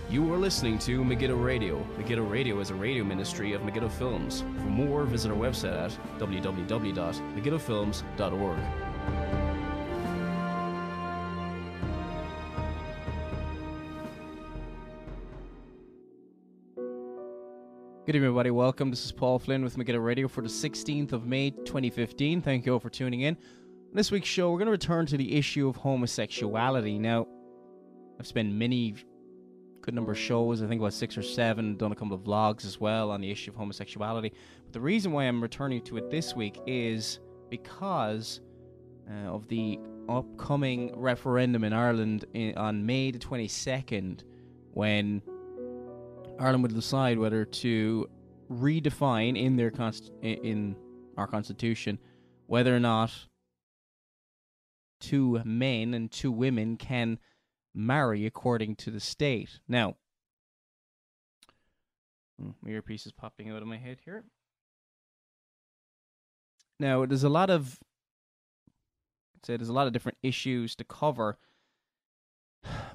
You are listening to Megiddo Radio. Megiddo Radio is a radio ministry of Megiddo Films. For more, visit our website at www.megiddofilms.org. Good evening, everybody. Welcome. This is Paul Flynn with Megiddo Radio for the 16th of May, 2015. Thank you all for tuning in. On this week's show, we're going to return to the issue of homosexuality. Now, I've spent many good number of shows, I think about 6 or 7, done a couple of vlogs as well on the issue of homosexuality. But the reason why I'm returning to it this week is because of the upcoming referendum in Ireland on May the 22nd, when Ireland will decide whether to redefine in our constitution whether or not 2 men and 2 women can marry according to the state. Now, my earpiece is popping out of my head here. Now, there's a lot of different issues to cover,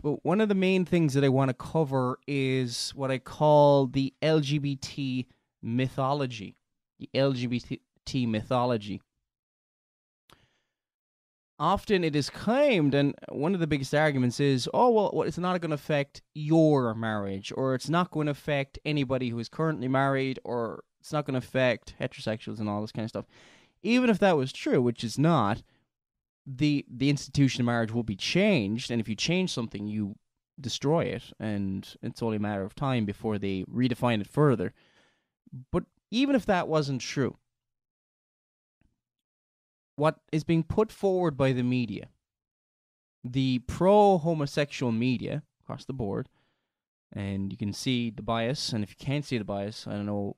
but one of the main things that I want to cover is what I call the LGBT mythology. The LGBT mythology. Often it is claimed, and one of the biggest arguments is, it's not going to affect your marriage, or it's not going to affect anybody who is currently married, or it's not going to affect heterosexuals and all this kind of stuff. Even if that was true, which is not, the institution of marriage will be changed, and if you change something, you destroy it, and it's only a matter of time before they redefine it further. But even if that wasn't true, what is being put forward by the media, the pro-homosexual media across the board, and you can see the bias, and if you can't see the bias, I don't know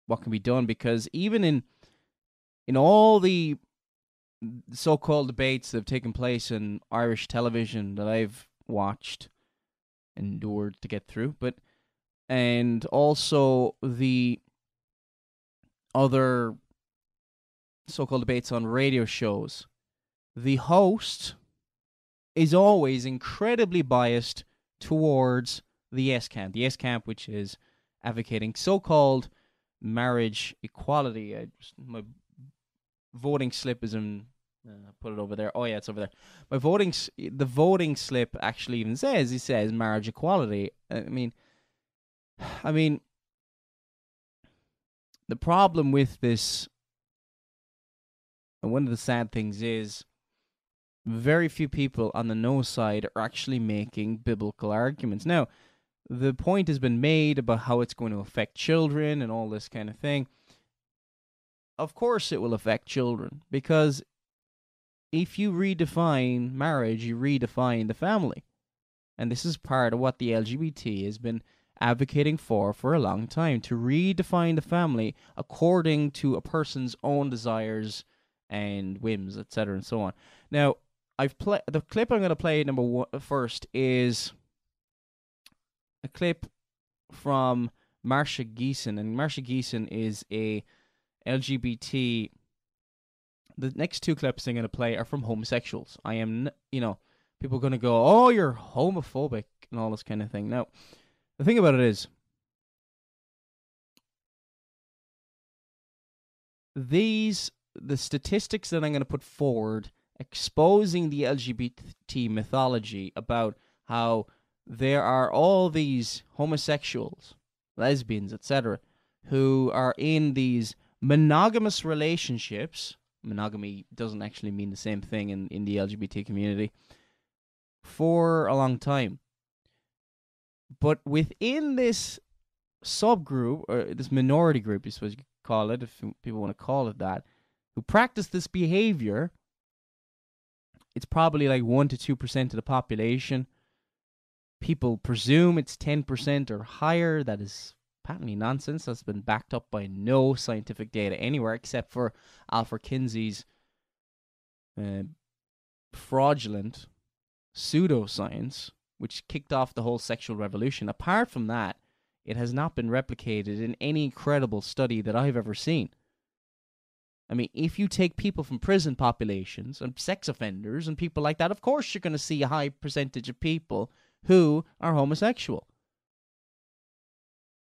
what can be done, because even in all the so-called debates that have taken place in Irish television that I've watched, endured to get through, and also the other so-called debates on radio shows, the host is always incredibly biased towards the yes camp. The yes camp, which is advocating so-called marriage equality. My voting slip is in. Put it over there. Oh yeah, it's over there. The voting slip actually even says marriage equality. I mean, the problem with this. And one of the sad things is very few people on the no side are actually making biblical arguments. Now, the point has been made about how it's going to affect children and all this kind of thing. Of course it will affect children, because if you redefine marriage, you redefine the family. And this is part of what the LGBT has been advocating for a long time, to redefine the family according to a person's own desires and whims, etc., and so on. Now, the clip I'm going to play first is a clip from Marcia Geeson, and Marcia Geeson is a LGBT. The next 2 clips I'm going to play are from homosexuals. I am, people are going to go, "Oh, you're homophobic," and all this kind of thing. Now, the thing about it is, the statistics that I'm going to put forward exposing the LGBT mythology about how there are all these homosexuals, lesbians, etc., who are in these monogamous relationships. Monogamy doesn't actually mean the same thing in the LGBT community for a long time. But within this subgroup, or this minority group, I suppose you could call it, if people want to call it that, who practice this behavior, it's probably like 1 to 2% of the population. People presume it's 10% or higher. That is patently nonsense. That's been backed up by no scientific data anywhere except for Alfred Kinsey's fraudulent pseudoscience, which kicked off the whole sexual revolution. Apart from that, it has not been replicated in any credible study that I've ever seen. I mean, if you take people from prison populations and sex offenders and people like that, of course you're going to see a high percentage of people who are homosexual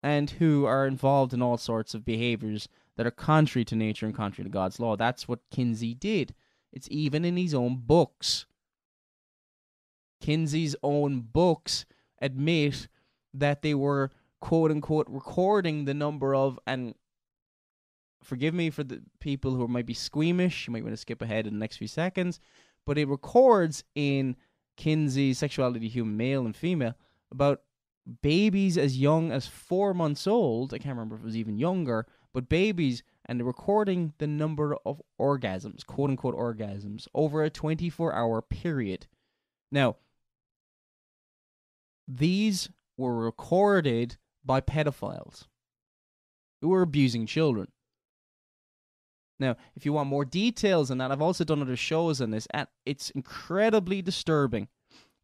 and who are involved in all sorts of behaviors that are contrary to nature and contrary to God's law. That's what Kinsey did. It's even in his own books. Kinsey's own books admit that they were, quote unquote, recording the number of, and forgive me for the people who might be squeamish, you might want to skip ahead in the next few seconds, but it records in Kinsey's Sexuality, Human Male and Female about babies as young as 4 months old. I can't remember if it was even younger, but babies, and they're recording the number of orgasms, quote unquote orgasms, over a 24-hour period. Now, these were recorded by pedophiles who were abusing children. Now, if you want more details on that, I've also done other shows on this, and it's incredibly disturbing.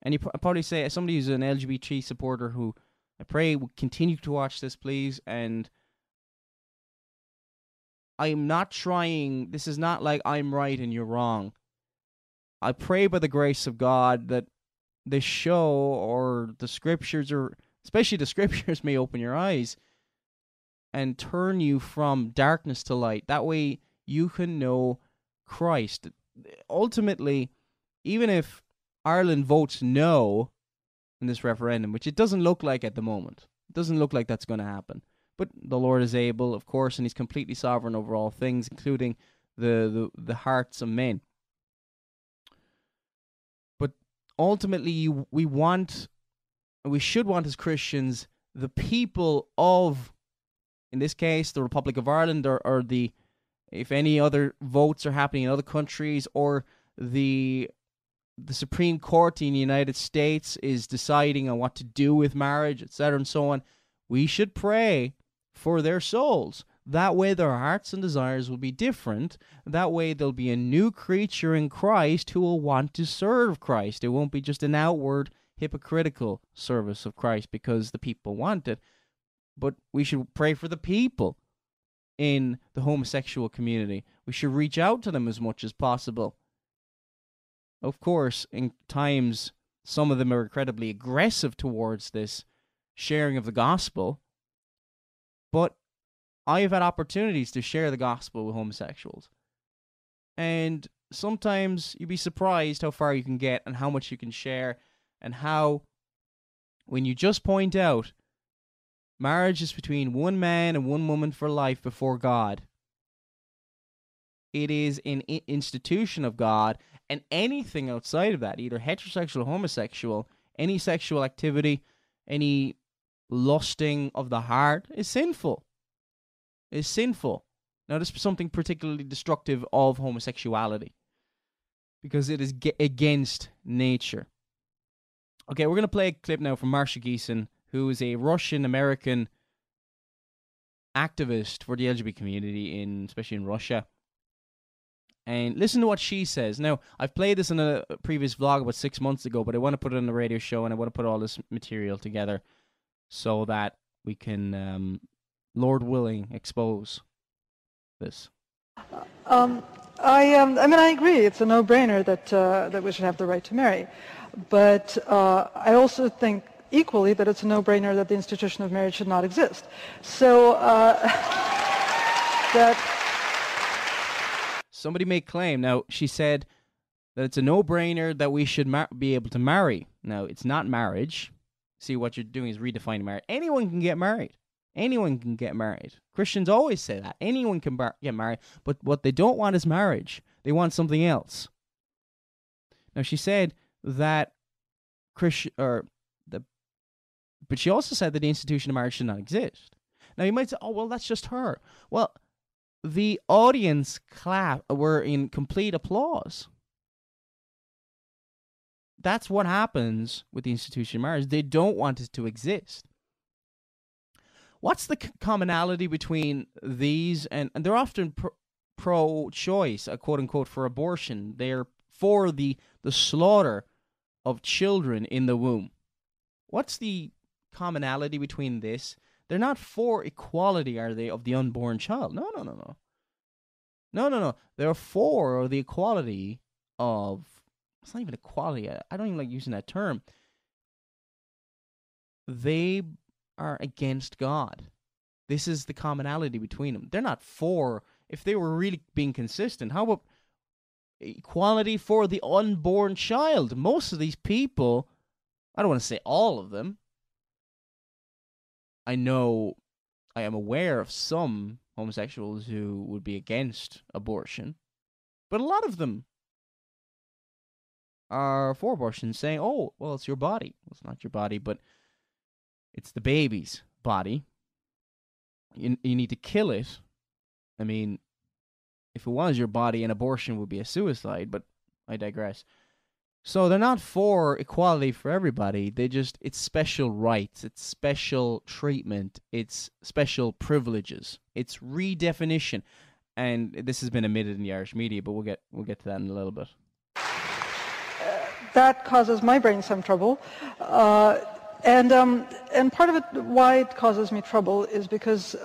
And you probably say, as somebody who's an LGBT supporter who I pray will continue to watch this, please, and I'm not trying, this is not like I'm right and you're wrong. I pray by the grace of God that this show or the scriptures, or especially the scriptures, may open your eyes and turn you from darkness to light. That way you can know Christ. Ultimately, even if Ireland votes no in this referendum, which it doesn't look like at the moment, it doesn't look like that's going to happen. But the Lord is able, of course, and he's completely sovereign over all things, including the hearts of men. But ultimately, we should want as Christians, the people of, in this case, the Republic of Ireland, or the, if any other votes are happening in other countries, or the Supreme Court in the United States is deciding on what to do with marriage, etc., and so on, we should pray for their souls. That way their hearts and desires will be different. That way there'll be a new creature in Christ who will want to serve Christ. It won't be just an outward, hypocritical service of Christ because the people want it. But we should pray for the people in the homosexual community. We should reach out to them as much as possible. Of course, in times, some of them are incredibly aggressive towards this sharing of the gospel, but I have had opportunities to share the gospel with homosexuals. And sometimes you'd be surprised how far you can get and how much you can share, and how, when you just point out, marriage is between one man and one woman for life before God. It is an institution of God, and anything outside of that, either heterosexual or homosexual, any sexual activity, any lusting of the heart, is sinful. Is sinful. Now, this is something particularly destructive of homosexuality, because it is against nature. Okay, we're going to play a clip now from Marsha Geeson, who is a Russian-American activist for the LGBT community, especially in Russia. And listen to what she says. Now, I've played this in a previous vlog about 6 months ago, but I want to put it on the radio show, and I want to put all this material together so that we can, Lord willing, expose this. I mean, I agree. It's a no-brainer that we should have the right to marry. But I also think equally that it's a no-brainer that the institution of marriage should not exist. So that... Somebody may claim, now, she said that it's a no-brainer that we should be able to marry. Now, it's not marriage. See, what you're doing is redefining marriage. Anyone can get married. Anyone can get married. Christians always say that. Anyone can get married. But what they don't want is marriage. They want something else. Now, she said that but she also said that the institution of marriage should not exist. Now, you might say, oh, well, that's just her. Well, the audience were in complete applause. That's what happens with the institution of marriage. They don't want it to exist. What's the commonality between these? And they're often pro-choice, quote-unquote, for abortion. They're for the slaughter of children in the womb. What's the commonality between this? They're not for equality, are they, of the unborn child? No. No. They're for the equality of... It's not even equality. I don't even like using that term. they are against God. This is the commonality between them. They're not for, if they were really being consistent, how about equality for the unborn child? Most of these people, I don't want to say all of them, I am aware of some homosexuals who would be against abortion, but a lot of them are for abortion, saying, oh, well, it's your body. Well, it's not your body, but it's the baby's body. You need to kill it. I mean, if it was your body, an abortion would be a suicide, but I digress. So they're not for equality for everybody. It's special rights, it's special treatment, it's special privileges, it's redefinition. And this has been admitted in the Irish media, but we'll get to that in a little bit. That causes my brain some trouble. And part of it, why it causes me trouble, is because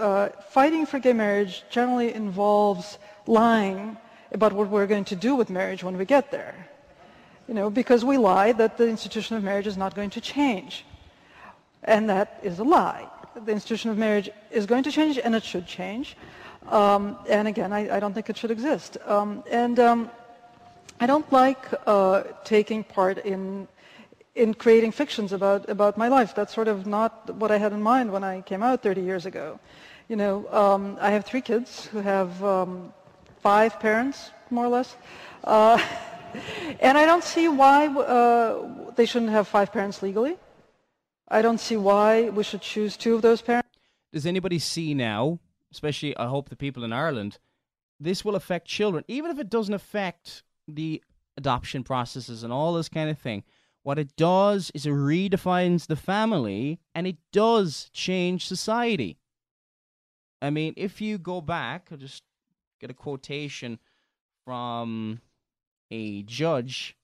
fighting for gay marriage generally involves lying about what we're going to do with marriage when we get there. Because we lie that the institution of marriage is not going to change. And that is a lie. The institution of marriage is going to change, and it should change. And again, I don't think it should exist. I don't like taking part in creating fictions about my life. That's sort of not what I had in mind when I came out 30 years ago. I have 3 kids who have 5 parents, more or less. And I don't see why they shouldn't have 5 parents legally. I don't see why we should choose 2 of those parents. Does anybody see now, especially I hope the people in Ireland, this will affect children, even if it doesn't affect the adoption processes and all this kind of thing. What it does is it redefines the family, and it does change society. I mean, if you go back, I'll just get a quotation from a judge.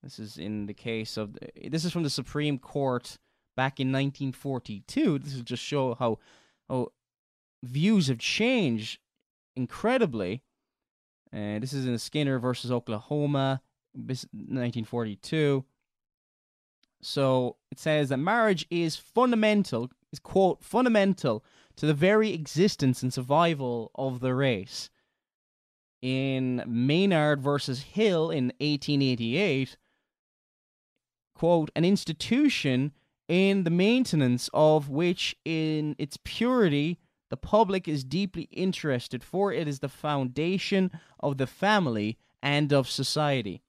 This is in the case of, this is from the Supreme Court back in 1942. This will just show how views have changed incredibly. This is in Skinner versus Oklahoma, 1942. So it says that marriage is quote, fundamental to the very existence and survival of the race. In Maynard versus Hill in 1888, quote, an institution in the maintenance of which in its purity the public is deeply interested, for it is the foundation of the family and of society,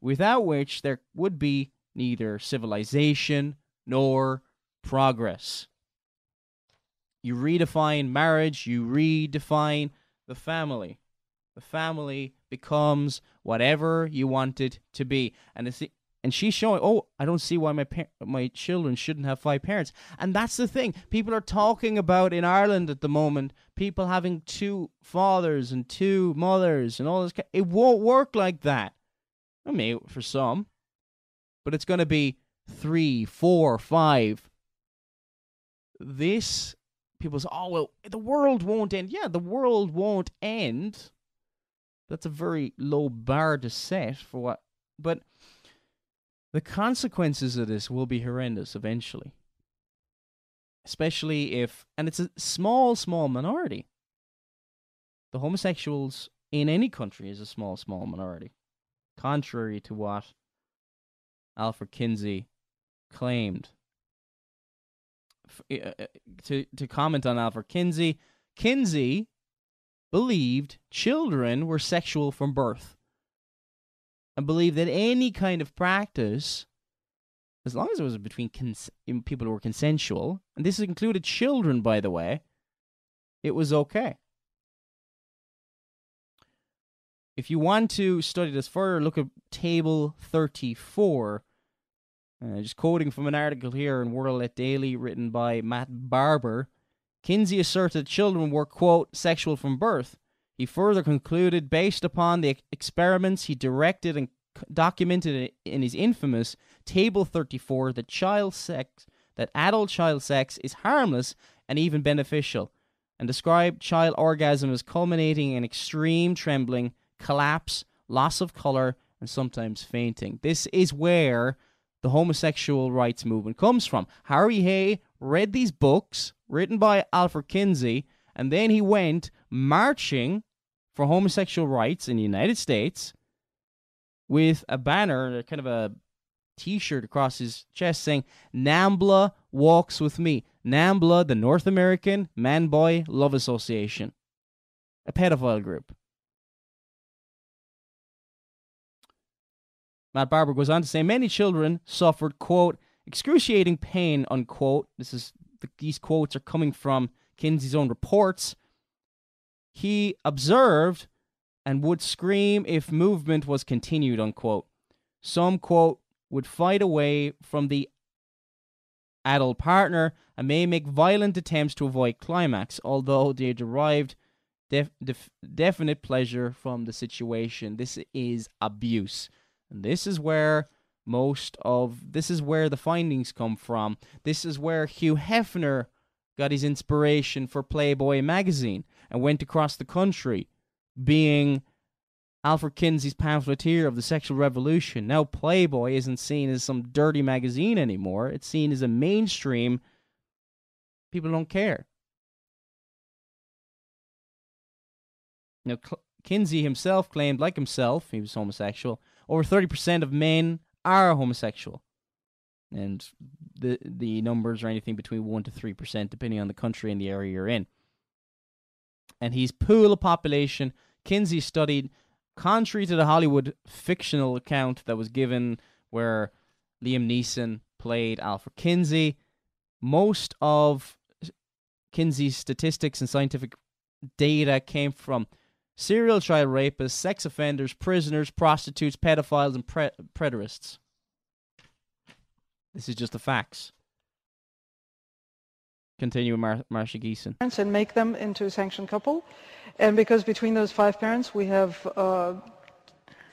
without which there would be neither civilization nor progress. You redefine marriage, you redefine the family. The family becomes whatever you want it to be. And she's showing, oh, I don't see why my children shouldn't have 5 parents. And that's the thing. People are talking about in Ireland at the moment, people having 2 fathers and 2 mothers and all this. It won't work like that. I mean, for some. But it's going to be 3, 4, 5. People say, oh, well, the world won't end. Yeah, the world won't end. That's a very low bar to set for what. But the consequences of this will be horrendous eventually. Especially if, and it's a small minority. The homosexuals in any country is a small minority. Contrary to what Alfred Kinsey claimed. To comment on Alfred Kinsey, Kinsey believed children were sexual from birth, and believed that any kind of practice, as long as it was between people who were consensual, and this included children, by the way, it was okay. If you want to study this further, look at Table 34. Just quoting from an article here in World at Daily written by Matt Barber. Kinsey asserted children were, quote, sexual from birth. He further concluded, based upon the experiments he directed and documented in his infamous Table 34, that adult child sex is harmless and even beneficial, and described child orgasm as culminating in extreme trembling, collapse, loss of color, and sometimes fainting. This is where the homosexual rights movement comes from. Harry Hay read these books written by Alfred Kinsey, and then he went marching for homosexual rights in the United States with a banner, kind of a T-shirt across his chest saying, NAMBLA walks with me. NAMBLA, the North American Man-Boy Love Association. A pedophile group. Matt Barber goes on to say, many children suffered, quote, excruciating pain, unquote. These quotes are coming from Kinsey's own reports. He observed and would scream if movement was continued, unquote. Some, quote, would fight away from the adult partner and may make violent attempts to avoid climax, although they derived definite pleasure from the situation. This is abuse. And this is where the findings come from. This is where Hugh Hefner got his inspiration for Playboy magazine and went across the country being Alfred Kinsey's pamphleteer of the sexual revolution. Now Playboy isn't seen as some dirty magazine anymore. It's seen as a mainstream. People don't care. Now Kinsey himself claimed, like himself, he was homosexual. Over 30% of men are homosexual. And the numbers are anything between 1 to 3%, depending on the country and the area you're in. And his pool of population, Kinsey studied, contrary to the Hollywood fictional account that was given where Liam Neeson played Alfred Kinsey, most of Kinsey's statistics and scientific data came from serial child rapists, sex offenders, prisoners, prostitutes, pedophiles, and preterists. This is just the facts. Continue with Marcia Geeson. And make them into a sanctioned couple. And because between those 5 parents, we have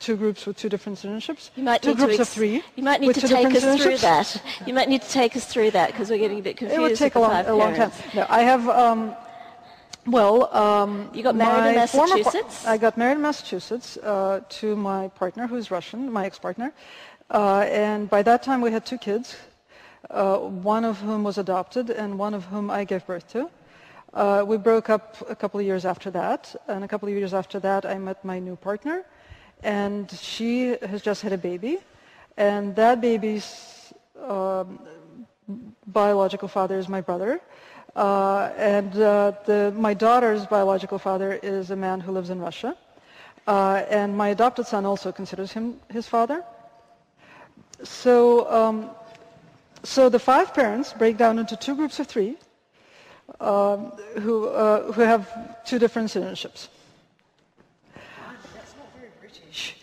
2 groups with 2 different citizenships. You might 2 need groups of 3. You might need to take us through that. You might need to take us through that because we're getting a bit confused. It would take a long time. No, I have... you got married in Massachusetts? I got married in Massachusetts to my partner, who's Russian, my ex-partner. And by that time, we had 2 kids, one of whom was adopted and one of whom I gave birth to. We broke up a couple of years after that. And a couple of years after that, I met my new partner. And she has just had a baby. And that baby's biological father is my brother. My daughter's biological father is a man who lives in Russia. And my adopted son also considers him his father. So the 5 parents break down into 2 groups of 3 who have 2 different citizenships. That's not very British.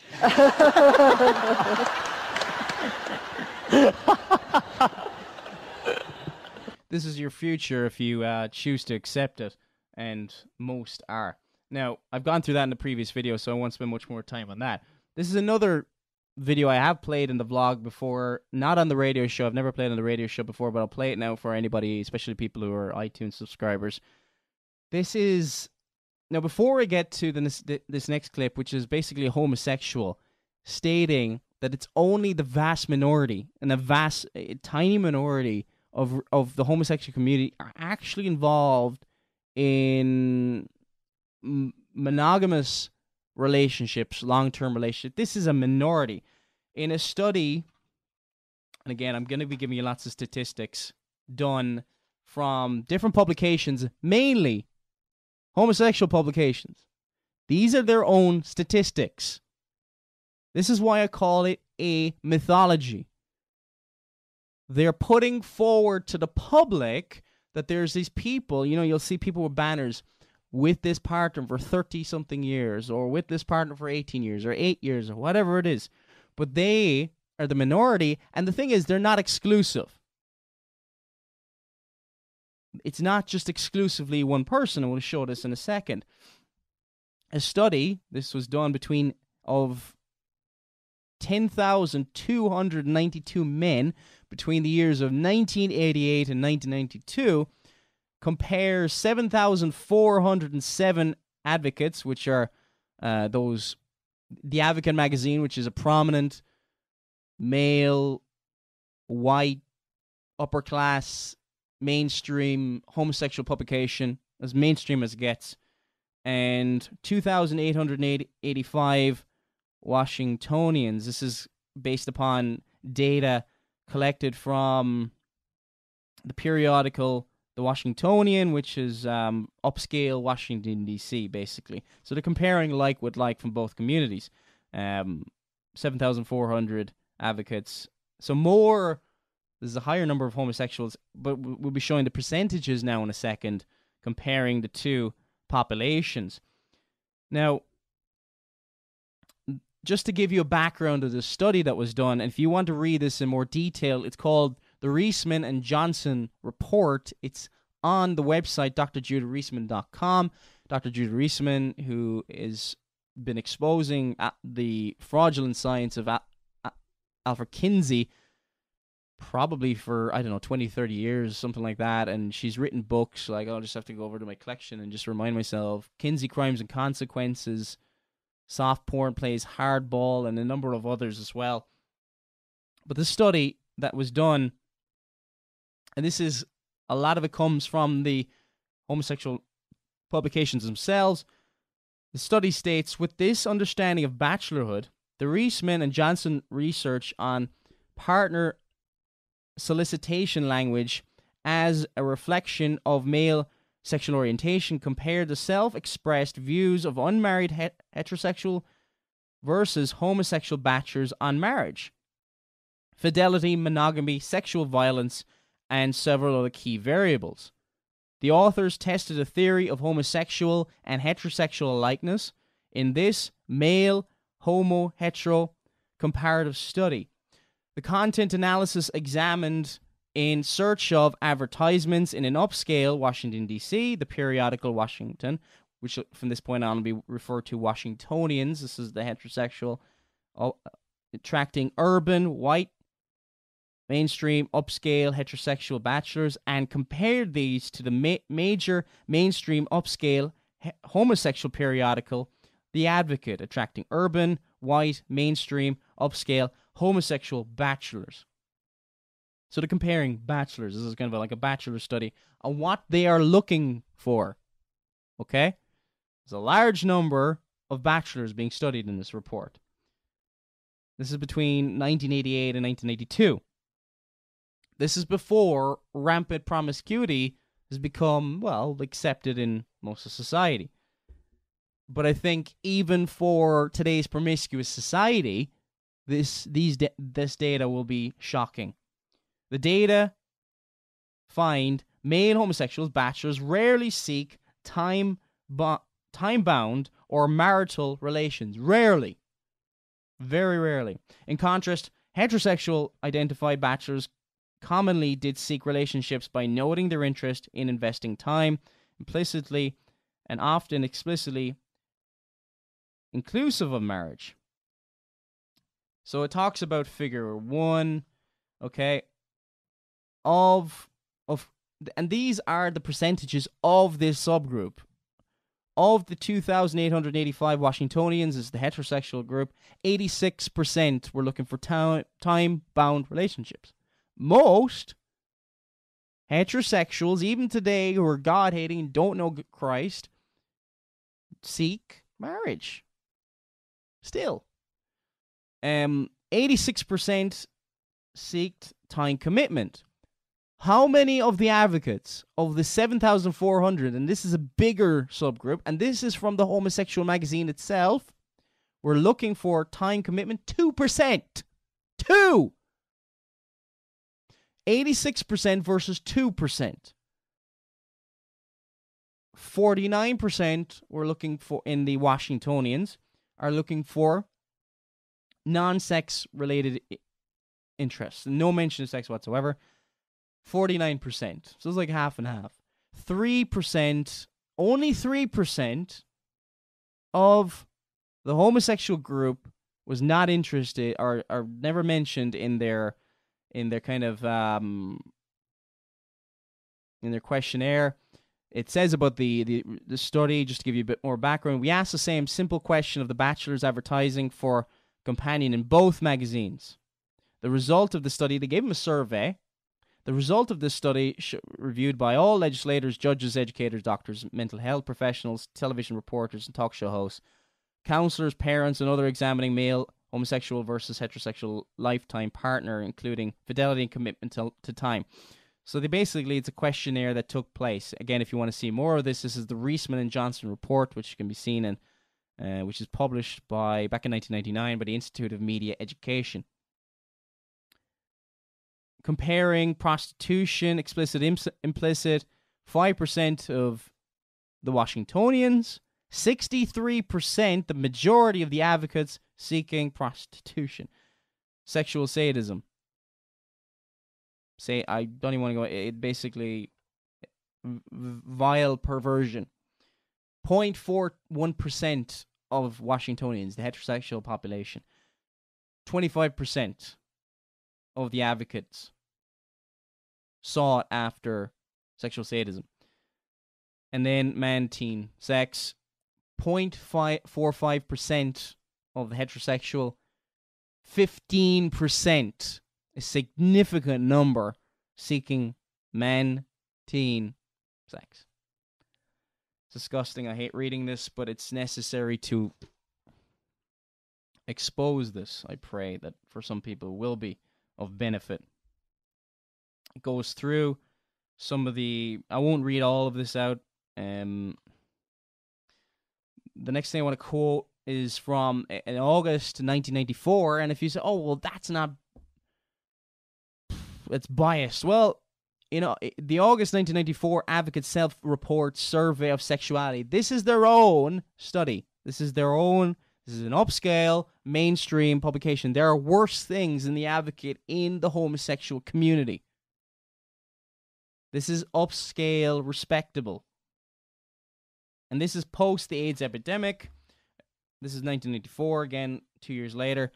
This is your future if you choose to accept it, and most are. Now, I've gone through that in the previous video, so I won't spend much more time on that. This is another video I have played in the vlog before, not on the radio show. I've never played on the radio show before, but I'll play it now for anybody, especially people who are iTunes subscribers. This is... Now, before I get to this next clip, which is basically a homosexual stating that it's only the vast minority, and a tiny minority of the homosexual community are actually involved in monogamous relationships, long-term relationships. This is a minority. In a study, and again, I'm going to be giving you lots of statistics done from different publications, mainly homosexual publications. These are their own statistics. This is why I call it a mythology. They're putting forward to the public that there's these people, you'll see people with banners with this partner for 30-something years, or with this partner for 18 years, or 8 years, or whatever it is. But they are the minority, and the thing is, they're not exclusive. It's not just exclusively one person, and we'll show this in a second. A study, this was done of 10,292 men between the years of 1988 and 1992, compares 7,407 advocates, which are the Advocate magazine, which is a prominent male white, upper class, mainstream homosexual publication, as mainstream as it gets, and 2,885 Washingtonians. This is based upon data collected from the periodical The Washingtonian, which is upscale Washington, D.C., basically. So they're comparing like with like from both communities. 7,400 advocates. So more, there's a higher number of homosexuals, but we'll be showing the percentages now in a second, comparing the two populations. Now, just to give you a background of the study that was done, and if you want to read this in more detail, it's called the Reisman and Johnson Report. It's on the website, drjudareisman.com. Dr. Judah Reisman, who has been exposing the fraudulent science of Alfred Kinsey probably for, 20, 30 years, something like that. And she's written books, like, I'll just have to go over to my collection and just remind myself. Kinsey, Crimes and Consequences, Soft Porn Plays Hardball, and a number of others as well. But the study that was done, and this is, a lot of it comes from the homosexual publications themselves. The study states, with this understanding of bachelorhood, the Reisman and Johnson research on partner solicitation language as a reflection of male sexual orientation compared the self-expressed views of unmarried heterosexual versus homosexual bachelors on marriage, fidelity, monogamy, sexual violence, and several other key variables. The authors tested a theory of homosexual and heterosexual likeness in this male homo-hetero comparative study. The content analysis examined in search of advertisements in an upscale Washington, D.C., the periodical Washington, which from this point on will be referred to Washingtonians. This is the heterosexual, attracting urban, white, mainstream, upscale, heterosexual bachelors, and compared these to the major mainstream, upscale, homosexual periodical, The Advocate, attracting urban, white, mainstream, upscale, homosexual bachelors. So they're comparing bachelors. This is kind of like a bachelor study on what they are looking for. Okay? There's a large number of bachelors being studied in this report. This is between 1988 and 1982. This is before rampant promiscuity has become, well, accepted in most of society. But I think even for today's promiscuous society, this data will be shocking. The data find male homosexuals, bachelors, rarely seek time-bound or marital relations. Rarely. Very rarely. In contrast, heterosexual identified bachelors commonly did seek relationships by noting their interest in investing time, implicitly and often explicitly inclusive of marriage. So it talks about figure 1, okay, and these are the percentages of this subgroup. Of the 2,885 Washingtonians is the heterosexual group, 86% were looking for time-bound relationships. Most heterosexuals, even today, who are God-hating and don't know Christ, seek marriage. Still. 86% seeked time commitment. How many of the advocates of the 7,400, and this is a bigger subgroup, and this is from the homosexual magazine itself, were looking for time commitment? 2%. 2! 86% versus 2%. 49% were looking for, in the Washingtonians, are looking for non-sex related interests. No mention of sex whatsoever. 49%. So it's like half and half. 3%, only 3% of the homosexual group was not interested or never mentioned in their kind of in their questionnaire. It says about the study, just to give you a bit more background, we asked the same simple question of the bachelor's advertising for companion in both magazines. The result of the study, they gave him a survey. The result of this study, reviewed by all legislators, judges, educators, doctors, mental health professionals, television reporters, and talk show hosts, counselors, parents, and other examining male homosexual versus heterosexual lifetime partner, including fidelity and commitment to time. So it's a questionnaire that took place. Again, if you want to see more of this, this is the Reisman and Johnson report, which can be seen in, which is published back in 1999 by the Institute of Media Education. Comparing prostitution, explicit, implicit, 5% of the Washingtonians, 63%, the majority of the advocates seeking prostitution. Sexual sadism. I don't even want to go, it basically, vile perversion. 0.41% of Washingtonians, the heterosexual population. 25% of the advocates sought after sexual sadism. And then man-teen sex, 0.45% of the heterosexual, 15%, a significant number, seeking man-teen sex. It's disgusting. I hate reading this, but it's necessary to expose this. I pray that for some people it will be of benefit. It goes through some of the... I won't read all of this out. The next thing I want to quote is from in August 1994, and if you say, oh, well, that's not... it's biased. Well, the August 1994 Advocate Self-Report Survey of Sexuality, this is their own study. This is an upscale, mainstream publication. There are worse things in the Advocate in the homosexual community. This is upscale, respectable. And this is post the AIDS epidemic. This is 1994, again, 2 years later.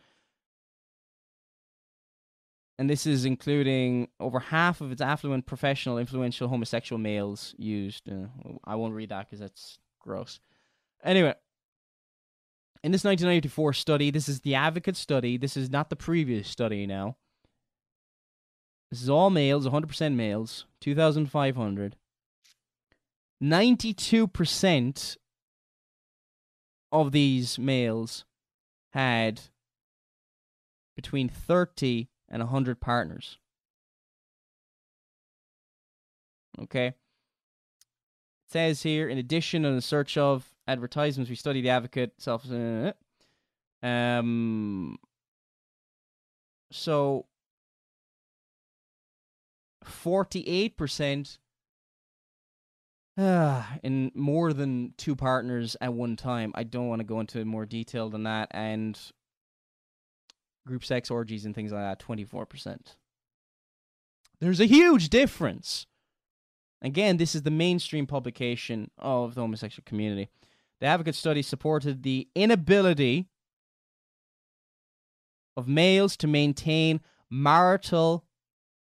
And this is including over half of its affluent, professional, influential homosexual males used. I won't read that because that's gross. Anyway, in this 1994 study, this is the Advocate study. This is not the previous study now. This is all males, 100% males, 2,500. 92% of these males had between 30 and 100 partners. Okay? It says here, in addition, on the search of advertisements, we study the Advocate self. So 48% in more than two partners at one time. I don't want to go into more detail than that. And group sex orgies and things like that, 24%. There's a huge difference. Again, this is the mainstream publication of the homosexual community. The Advocate study supported the inability of males to maintain marital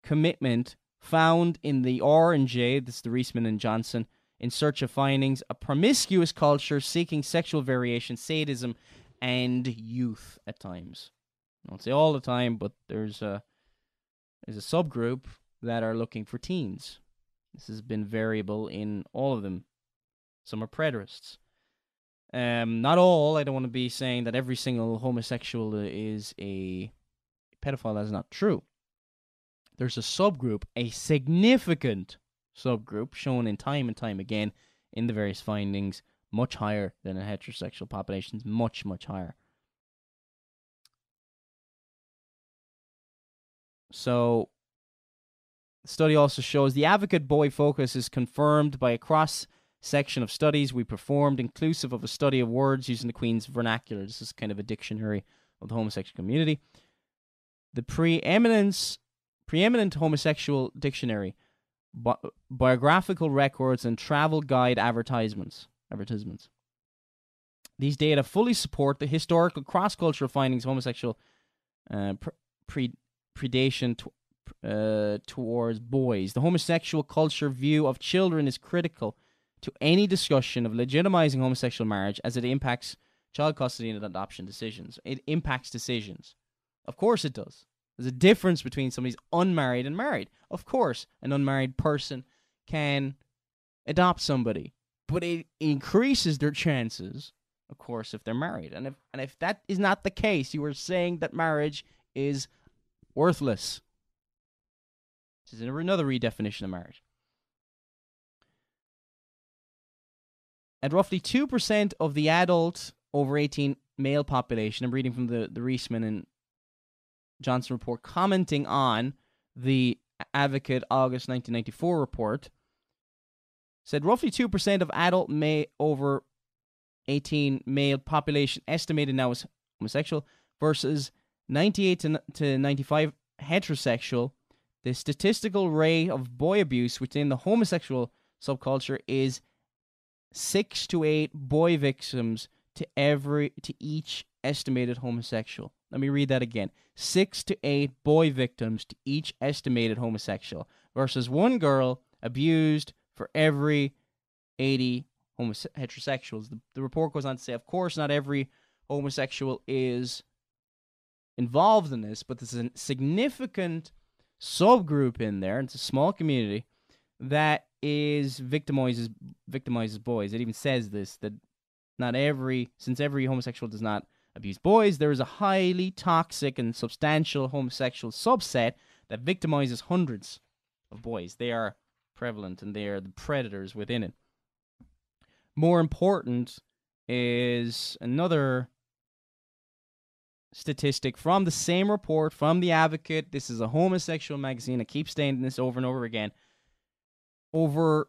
commitment found in the R&J, this is the Reisman and Johnson, in search of findings, a promiscuous culture seeking sexual variation, sadism, and youth at times. I won't say all the time, but there's a subgroup that are looking for teens. This has been variable in all of them. Some are preterists. Not all. I don't want to be saying that every single homosexual is a pedophile. That's not true. There's a subgroup, a significant subgroup, shown in time and time again in the various findings, much higher than in heterosexual populations, much, much higher. So, the study also shows the Advocate boy focus is confirmed by a cross-section of studies we performed, inclusive of a study of words using the Queen's vernacular. This is kind of a dictionary of the homosexual community. The preeminent homosexual dictionary, biographical records, and travel guide advertisements. These data fully support the historical cross-cultural findings of homosexual predation towards boys. The homosexual culture view of children is critical to any discussion of legitimizing homosexual marriage, as it impacts child custody and adoption decisions. It impacts decisions. Of course it does. There's a difference between somebody's unmarried and married. Of course, an unmarried person can adopt somebody, but it increases their chances, of course, if they're married. And if that is not the case, you are saying that marriage is worthless. This is another redefinition of marriage. And roughly 2% of the adult over 18 male population, I'm reading from the Reisman and Johnson report, commenting on the Advocate August 1994 report, said roughly 2% of adult over 18 male population estimated now as homosexual versus 98 to 95 heterosexual. The statistical rate of boy abuse within the homosexual subculture is 6 to 8 boy victims to each estimated homosexual. Let me read that again. 6 to 8 boy victims to each estimated homosexual versus 1 girl abused for every 80 heterosexuals. The report goes on to say, of course, not every homosexual is involved in this, but there's a significant subgroup in there, and it's a small community, that victimizes boys. It even says this, that since every homosexual does not abuse boys, there is a highly toxic and substantial homosexual subset that victimizes hundreds of boys. They are prevalent and they are the predators within it. More important is another statistic from the same report from The Advocate. This is a homosexual magazine. I keep stating this over and over again. From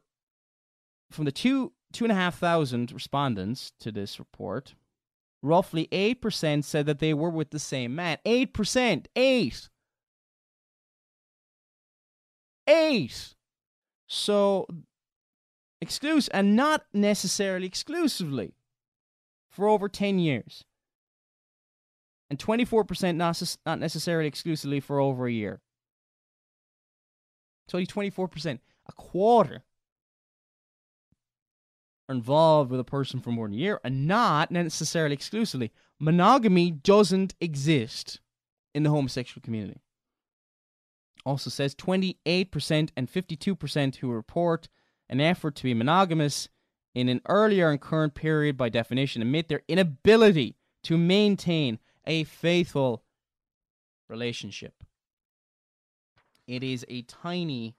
the 2,500 respondents to this report, roughly 8% said that they were with the same man. 8%! 8! So, and not necessarily exclusively, for over 10 years. And 24% not necessarily exclusively for over a year. It's only 24%. A quarter are involved with a person for more than a year, and not necessarily exclusively. Monogamy doesn't exist in the homosexual community. Also says 28% and 52% who report an effort to be monogamous in an earlier and current period by definition admit their inability to maintain a faithful relationship. It is a tiny,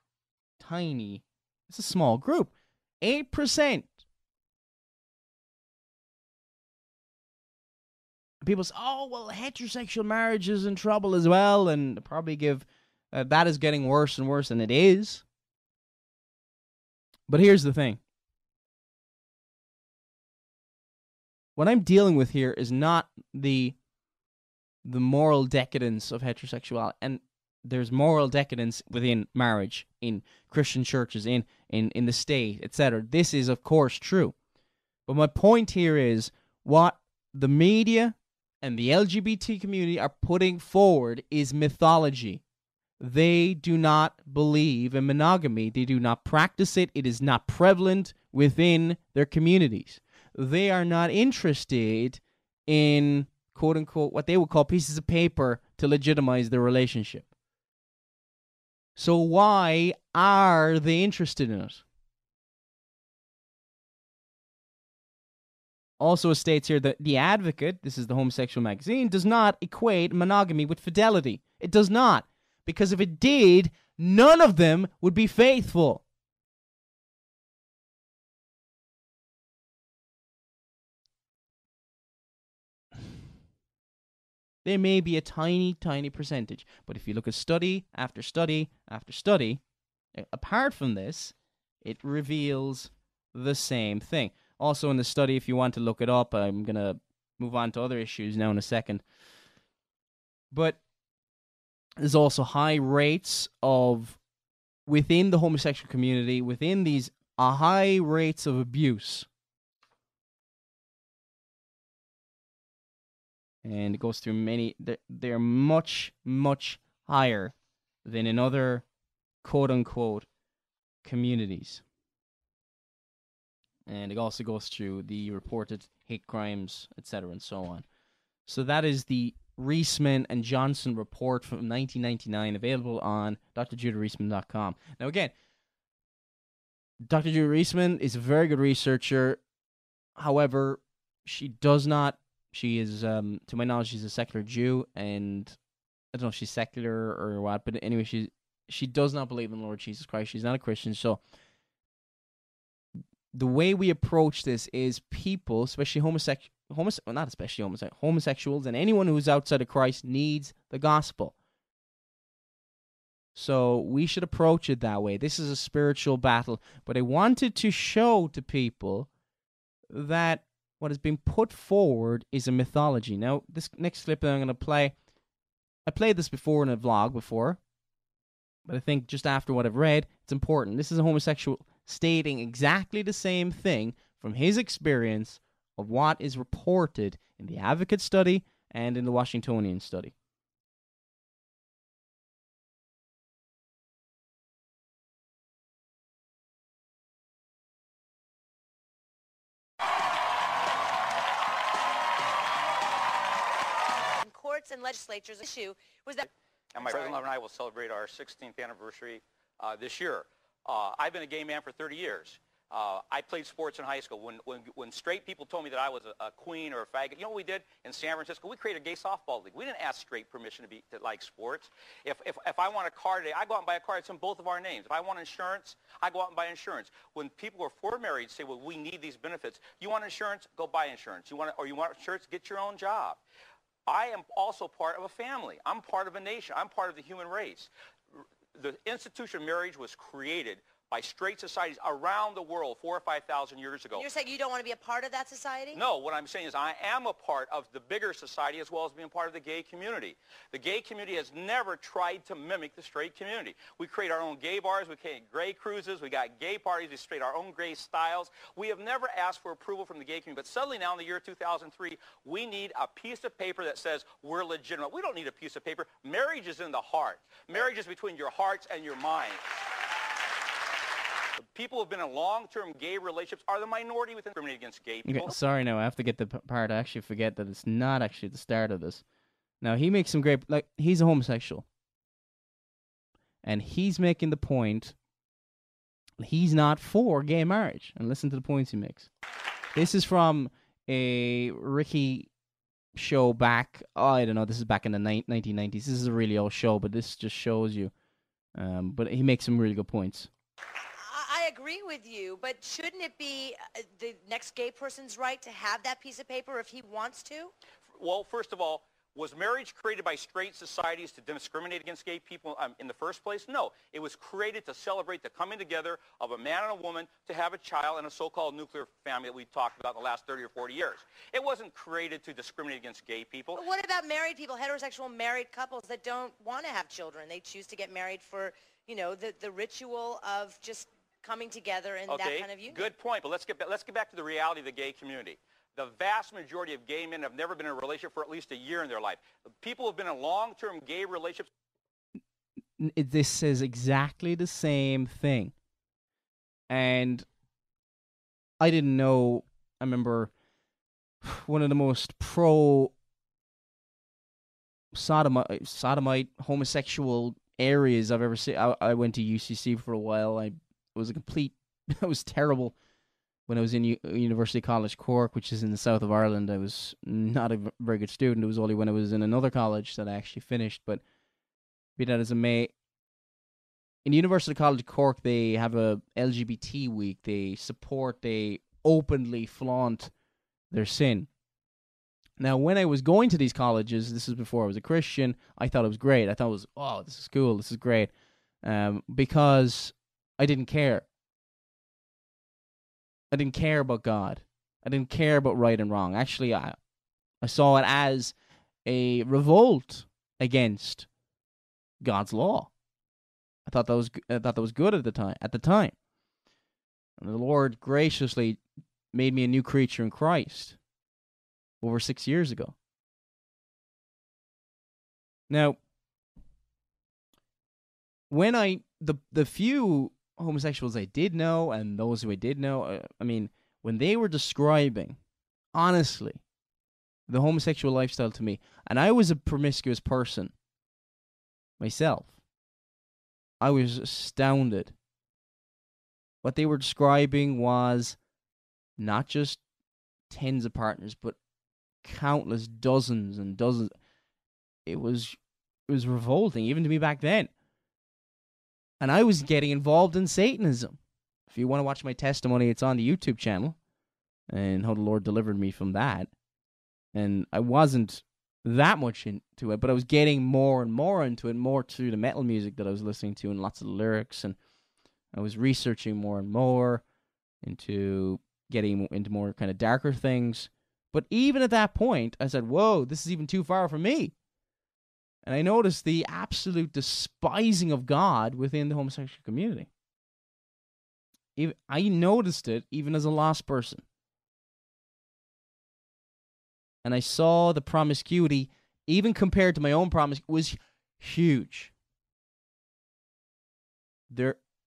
it's a small group. 8%. People say, oh, well, heterosexual marriage is in trouble as well, and probably give that is getting worse and worse, and it is. But here's the thing. What I'm dealing with here is not the moral decadence of heterosexuality, and there's moral decadence within marriage, in Christian churches, in the state, etc. This is, of course, true. But my point here is what the media and the LGBT community are putting forward is mythology. They do not believe in monogamy. They do not practice it. It is not prevalent within their communities. They are not interested in, quote-unquote, what they would call pieces of paper to legitimize their relationship. So why are they interested in it? Also states here that The Advocate, this is the homosexual magazine, does not equate monogamy with fidelity. It does not. Because if it did, none of them would be faithful. There may be a tiny, tiny percentage. But if you look at study after study after study, apart from this, it reveals the same thing. Also in the study, if you want to look it up, I'm going to move on to other issues now in a second. But there's also high rates of, within the homosexual community, within these high rates of abuse. And it goes through many, they're much, much higher than in other quote-unquote communities. And it also goes through the reported hate crimes, etc., and so on. So that is the Reisman and Johnson report from 1999, available on drjudareisman.com. Now, again, Dr. Judah Reisman is a very good researcher. However, she is, to my knowledge, she's a secular Jew, and I don't know if she's secular or what, but anyway, she does not believe in the Lord Jesus Christ. She's not a Christian, so the way we approach this is people, especially homosexuals and anyone who's outside of Christ needs the gospel. So we should approach it that way. This is a spiritual battle, but I wanted to show to people that what has been put forward is a mythology. Now, this next clip that I'm going to play, I played this before in a vlog before, but I think just after what I've read, it's important. This is a homosexual stating exactly the same thing from his experience of what is reported in the Advocate study and in the Washingtonian study. Courts and legislatures issue was that. And my brother-in-law and I will celebrate our 16th anniversary this year. I've been a gay man for 30 years. I played sports in high school. When straight people told me that I was a queen or a faggot, you know what we did in San Francisco? We created a gay softball league. We didn't ask straight permission to like sports. If I want a car today, I go out and buy a car that's in both of our names. If I want insurance, I go out and buy insurance. When people who are for marriage say, well, we need these benefits. You want insurance? Go buy insurance. You want insurance? Get your own job. I am also part of a family. I'm part of a nation. I'm part of the human race. The institution of marriage was created by straight societies around the world 4,000 or 5,000 years ago. You're saying you don't want to be a part of that society? No, what I'm saying is I am a part of the bigger society as well as being part of the gay community. The gay community has never tried to mimic the straight community. We create our own gay bars, we create gay cruises, we got gay parties, we create our own gay styles. We have never asked for approval from the gay community, but suddenly now in the year 2003, we need a piece of paper that says we're legitimate. We don't need a piece of paper. Marriage is in the heart. Marriage is between your hearts and your minds. People who have been in long-term gay relationships are the minority within discriminating against gay people. Okay, sorry, no, I have to get the part. I actually forget that it's not actually the start of this. Now, he makes some great, he's a homosexual. And he's making the point he's not for gay marriage. And listen to the points he makes. This is from a Ricky show back, I don't know, this is back in the 1990s. This is a really old show, but this just shows you. But he makes some really good points. I agree with you, but shouldn't it be the next gay person's right to have that piece of paper if he wants to? Well, first of all, was marriage created by straight societies to discriminate against gay people in the first place? No. It was created to celebrate the coming together of a man and a woman to have a child in a so-called nuclear family that we've talked about in the last 30 or 40 years. It wasn't created to discriminate against gay people. But what about married people, heterosexual married couples that don't want to have children? They choose to get married for, you know, the ritual of just coming together in that kind of union. Good point, but let's get back to the reality of the gay community. The vast majority of gay men have never been in a relationship for at least a year in their life. People who have been in long-term gay relationships. This says exactly the same thing. And I didn't know, I remember one of the most pro-sodomite homosexual areas I've ever seen. I went to UCC for a while. It was terrible. When I was in University College Cork, which is in the south of Ireland, I was not a very good student. It was only when I was in another college that I actually finished. But be that as it may, in University College Cork, they have a LGBT week. They openly flaunt their sin. Now, when I was going to these colleges, this is before I was a Christian, I thought it was great. I thought it was, oh, this is cool, this is great, because I didn't care. I didn't care about God. I didn't care about right and wrong. Actually, I saw it as a revolt against God's law. I thought that was good at the time. And the Lord graciously made me a new creature in Christ over 6 years ago. Now, when the few homosexuals I did know and those who I did know, I mean, when they were describing, honestly, the homosexual lifestyle to me. And I was a promiscuous person myself. I was astounded. What they were describing was not just tens of partners, but countless dozens and dozens. It was revolting, even to me back then. And I was getting involved in Satanism. If you want to watch my testimony, it's on the YouTube channel, and how the Lord delivered me from that. And I wasn't that much into it, but I was getting more and more into it, more through the metal music that I was listening to and lots of the lyrics, and I was researching more and more into getting into more kind of darker things. But even at that point, I said, whoa, this is even too far for me. And I noticed the absolute despising of God within the homosexual community. I noticed it even as a lost person. And I saw the promiscuity, even compared to my own promise, was huge.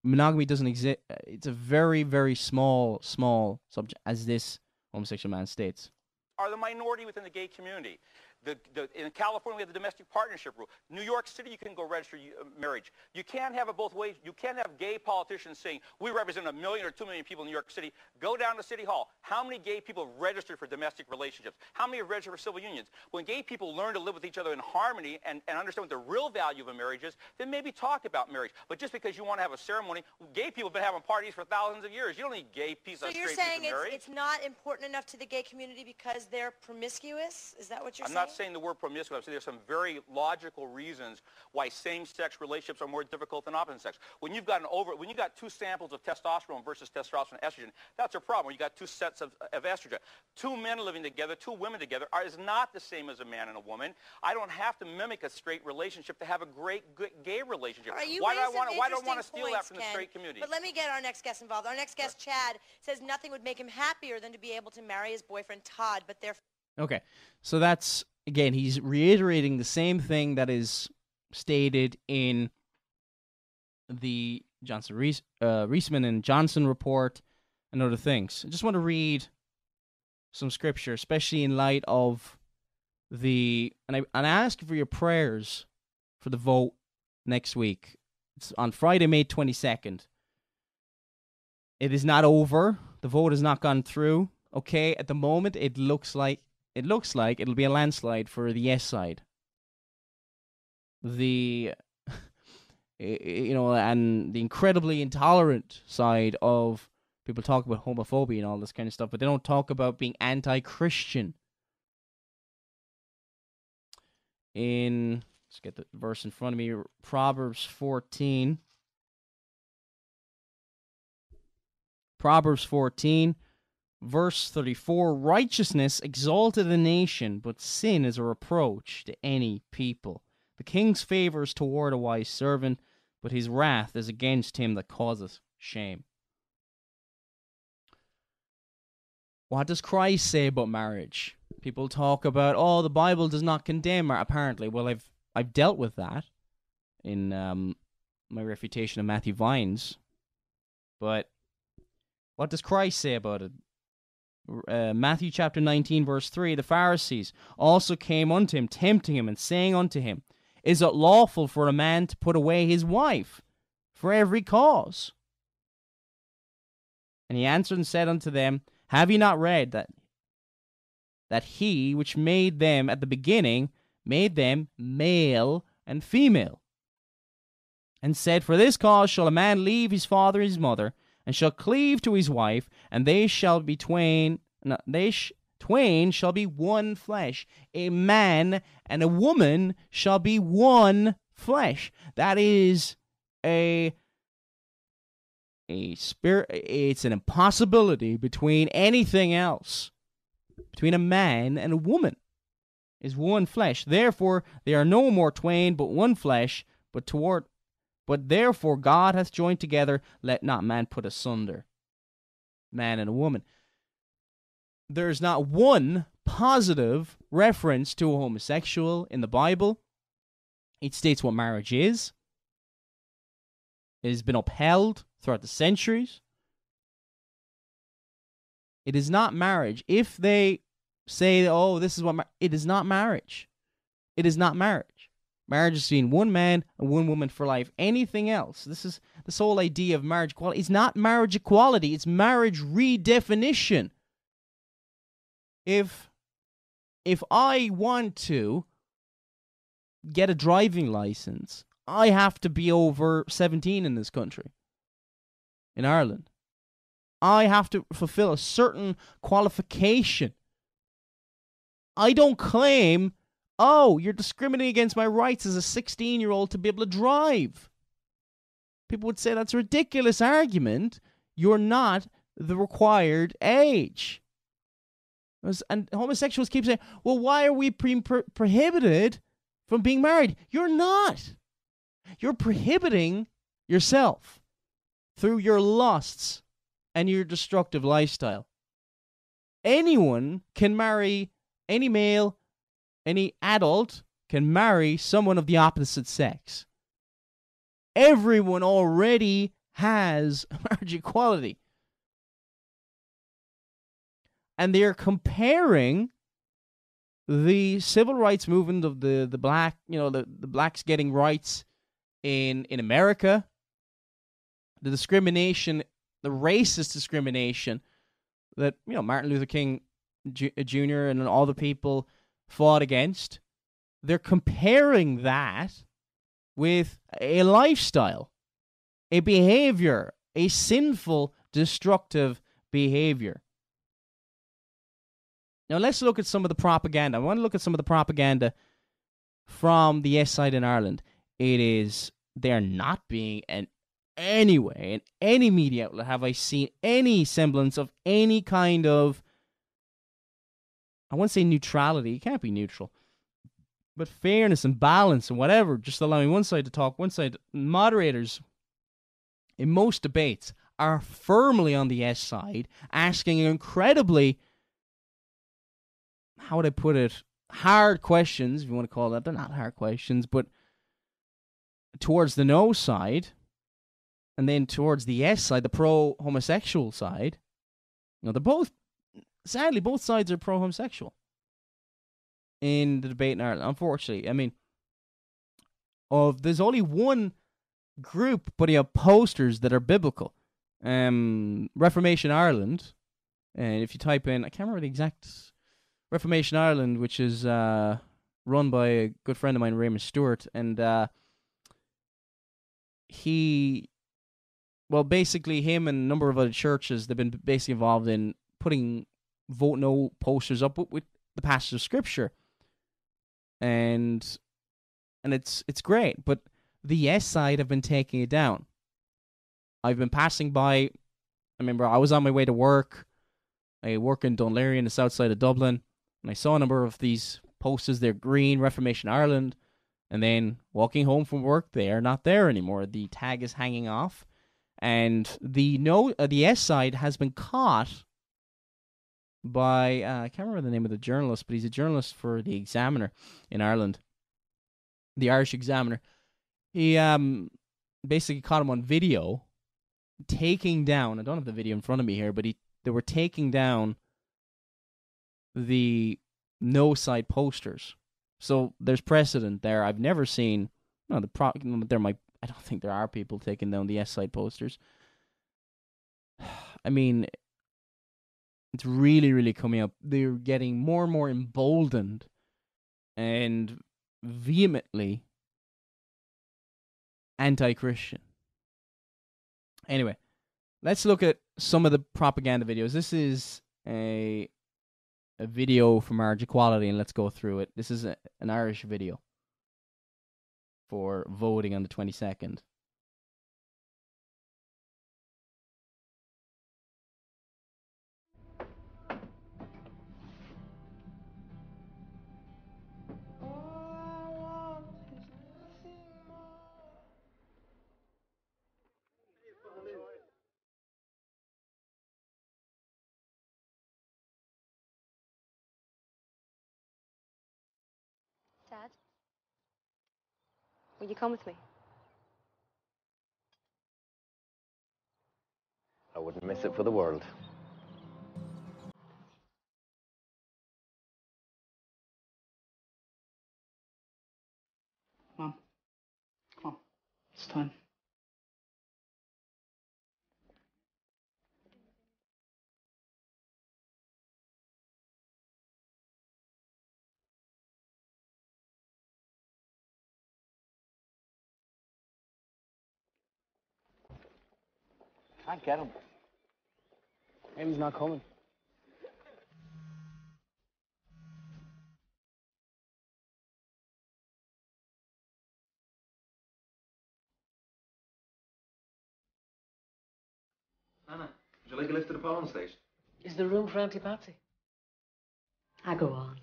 Monogamy doesn't exist. It's a very, very small subject, as this homosexual man states. Are the minority within the gay community. In California, we have the domestic partnership rule. New York City, you can go register marriage. You can't have it both ways. You can't have gay politicians saying, we represent 1 million or 2 million people in New York City. Go down to City Hall. How many gay people have registered for domestic relationships? How many have registered for civil unions? When gay people learn to live with each other in harmony and understand what the real value of a marriage is, then maybe talk about marriage. But just because you want to have a ceremony, gay people have been having parties for thousands of years. You don't need gay people. So you're saying it's not important enough to the gay community because they're promiscuous? Is that what you're saying? I'm not saying the word promiscuous. I'm saying there's some very logical reasons why same-sex relationships are more difficult than opposite sex. When you've got two samples of testosterone versus testosterone and estrogen, that's a problem. When you got two sets of estrogen, two men living together, two women together is not the same as a man and a woman. I don't have to mimic a straight relationship to have a great gay relationship. Why do I want to steal that from the straight community? But let me get our next guest involved. Our next guest, Chad, says nothing would make him happier than to be able to marry his boyfriend Todd, but they're... Okay, so that's, again, he's reiterating the same thing that is stated in the Reisman and Johnson report and other things. I just want to read some scripture, especially in light of and I ask for your prayers for the vote next week. It's on Friday, May 22nd. It is not over. The vote has not gone through. Okay, at the moment, it looks like it'll be a landslide for the yes side. And the incredibly intolerant side of people talk about homophobia and all this kind of stuff, but they don't talk about being anti-Christian. Let's get the verse in front of me, Proverbs 14. Proverbs 14. Verse 34, righteousness exalteth a nation, but sin is a reproach to any people. The king's favor is toward a wise servant, but his wrath is against him that causeth shame. What does Christ say about marriage? People talk about, the Bible does not condemn marriage. Apparently, well, I've dealt with that in my refutation of Matthew Vines. But what does Christ say about it? Matthew chapter 19, verse 3, the Pharisees also came unto him, tempting him, and saying unto him, is it lawful for a man to put away his wife for every cause? And he answered and said unto them, have ye not read that he which made them at the beginning made them male and female, and said, for this cause shall a man leave his father and his mother, and shall cleave to his wife, and they shall be twain shall be one flesh. A man and a woman shall be one flesh. That is a spirit. It's an impossibility between anything else. Between a man and a woman is one flesh. Therefore they are no more twain, but one flesh. But therefore God hath joined together, let not man put asunder. Man and a woman. There's not one positive reference to a homosexual in the Bible. It states what marriage is. It has been upheld throughout the centuries. It is not marriage. If they say, oh, this is what it is not marriage. It is not marriage. Marriage is between one man and one woman for life. Anything else, this whole idea of marriage equality, is not marriage equality. It's marriage redefinition. If I want to get a driving license, I have to be over 17 in this country, in Ireland. I have to fulfill a certain qualification. I don't claim, oh, you're discriminating against my rights as a 16-year-old to be able to drive. People would say that's a ridiculous argument. You're not the required age. And homosexuals keep saying, well, why are we prohibited from being married? You're not. You're prohibiting yourself through your lusts and your destructive lifestyle. Anyone can marry, any male, any adult can marry someone of the opposite sex. Everyone already has marriage equality. And they're comparing the civil rights movement of the black, the blacks getting rights in America, the discrimination, the racist discrimination that, Martin Luther King Jr. and all the people fought against. They're comparing that with a lifestyle, a behavior, a sinful, destructive behavior. Now let's look at some of the propaganda. I want to look at some of the propaganda from the Yes side in Ireland. They're not being in any way, in any media outlet have I seen any semblance of any kind of, I won't say neutrality, it can't be neutral, but fairness and balance and whatever, just allowing one side to talk, one side. Moderators in most debates are firmly on the Yes side, asking incredibly, how would I put it, hard questions, if you want to call that. They're not hard questions, but towards the no side, and then towards the yes side, the pro-homosexual side. They're both, sadly, both sides are pro-homosexual in the debate in Ireland, unfortunately. I mean, there's only one group putting up posters that are biblical. Reformation Ireland, and if you type in, I can't remember the exact, Reformation Ireland, which is run by a good friend of mine, Raymond Stewart, and basically him and a number of other churches, they've been basically involved in putting vote no posters up with the passage of scripture, and it's great, but the yes side have been taking it down. I've been passing by, I remember I was on my way to work. I work in Dunleary in the south side of Dublin, and I saw a number of these posters. They're green, Reformation Ireland, and then walking home from work, they are not there anymore. The tag is hanging off, and the yes side has been caught by, I can't remember the name of the journalist, but he's a journalist for the Examiner in Ireland, the Irish Examiner. He basically caught him on video taking down, I don't have the video in front of me here, but they were taking down the no side posters. So there's precedent there. I've never seen, I don't think there are people taking down the yes side posters. I mean, it's really, really coming up. They're getting more and more emboldened and vehemently anti-Christian. Anyway, let's look at some of the propaganda videos. This is a video for marriage equality, and let's go through it. This is an Irish video for voting on the 22nd. Dad, will you come with me? I wouldn't miss it for the world. Can't get him. Maybe he's not coming. Anna, would you like a lift to the polling station? Is there room for Auntie Patsy? I go on.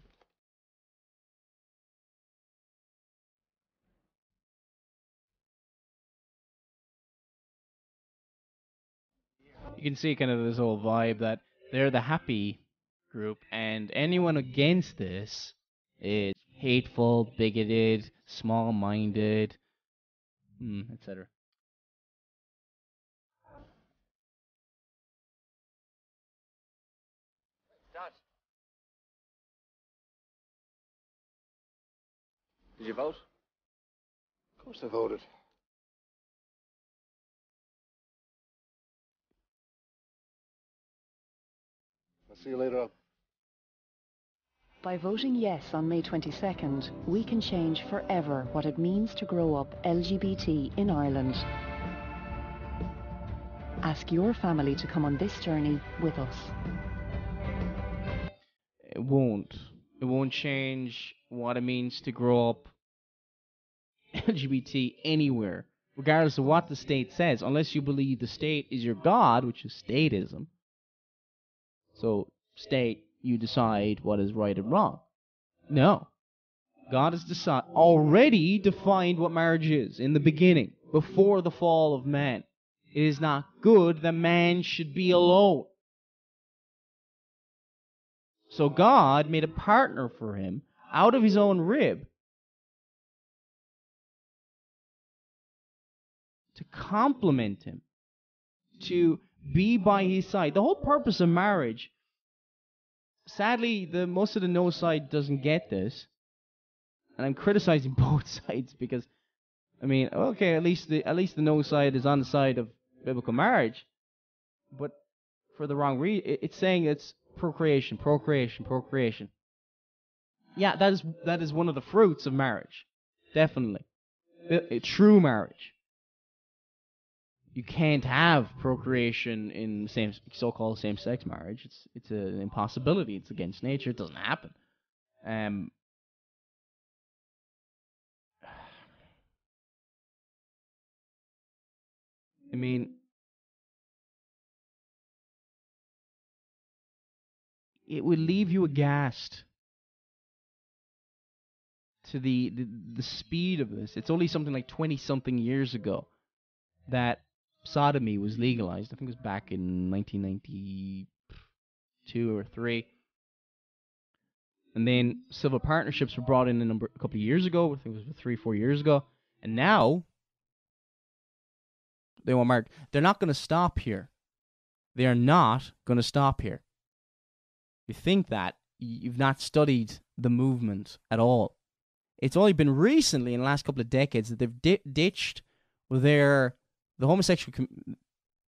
You can see kind of this whole vibe that they're the happy group, and anyone against this is hateful, bigoted, small-minded, etc. Dad. Did you vote? Of course I voted. I'll see you later on. By voting yes on May 22nd, we can change forever what it means to grow up LGBT in Ireland. Ask your family to come on this journey with us. It won't. It won't change what it means to grow up LGBT anywhere, regardless of what the state says, unless you believe the state is your god, which is statism. So, state, you decide what is right and wrong. No. God has already defined what marriage is in the beginning, before the fall of man. It is not good that man should be alone. So God made a partner for him out of his own rib to complement him, to be by his side. The whole purpose of marriage, sadly, most of the no side doesn't get this, and I'm criticizing both sides because, I mean, okay, at least the no side is on the side of biblical marriage, but for the wrong reason. It's saying it's procreation. Yeah, that is one of the fruits of marriage, definitely. True marriage. You can't have procreation in so-called same-sex marriage. It's an impossibility. It's against nature. It doesn't happen. I mean, it would leave you aghast to the speed of this. It's only something like 20-something years ago that sodomy was legalized. I think it was back in 1992 or 3. And then civil partnerships were brought in a couple of years ago. I think it was 3-4 years ago. And now they want marriage. They're not going to stop here. They are not going to stop here. If you think that, you've not studied the movement at all. It's only been recently, in the last couple of decades, that they've ditched the homosexual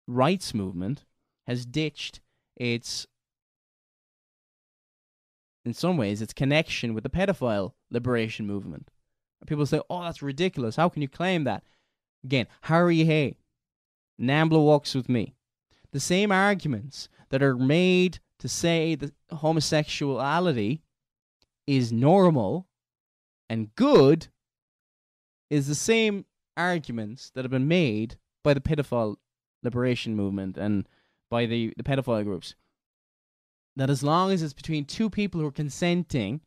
rights movement has ditched its, in some ways, its connection with the pedophile liberation movement. People say, oh, that's ridiculous. How can you claim that? Again, Harry Hay, Nambla walks with me. The same arguments that are made to say that homosexuality is normal and good is the same arguments that have been made by the pedophile liberation movement and by the pedophile groups. That as long as it's between two people who are consenting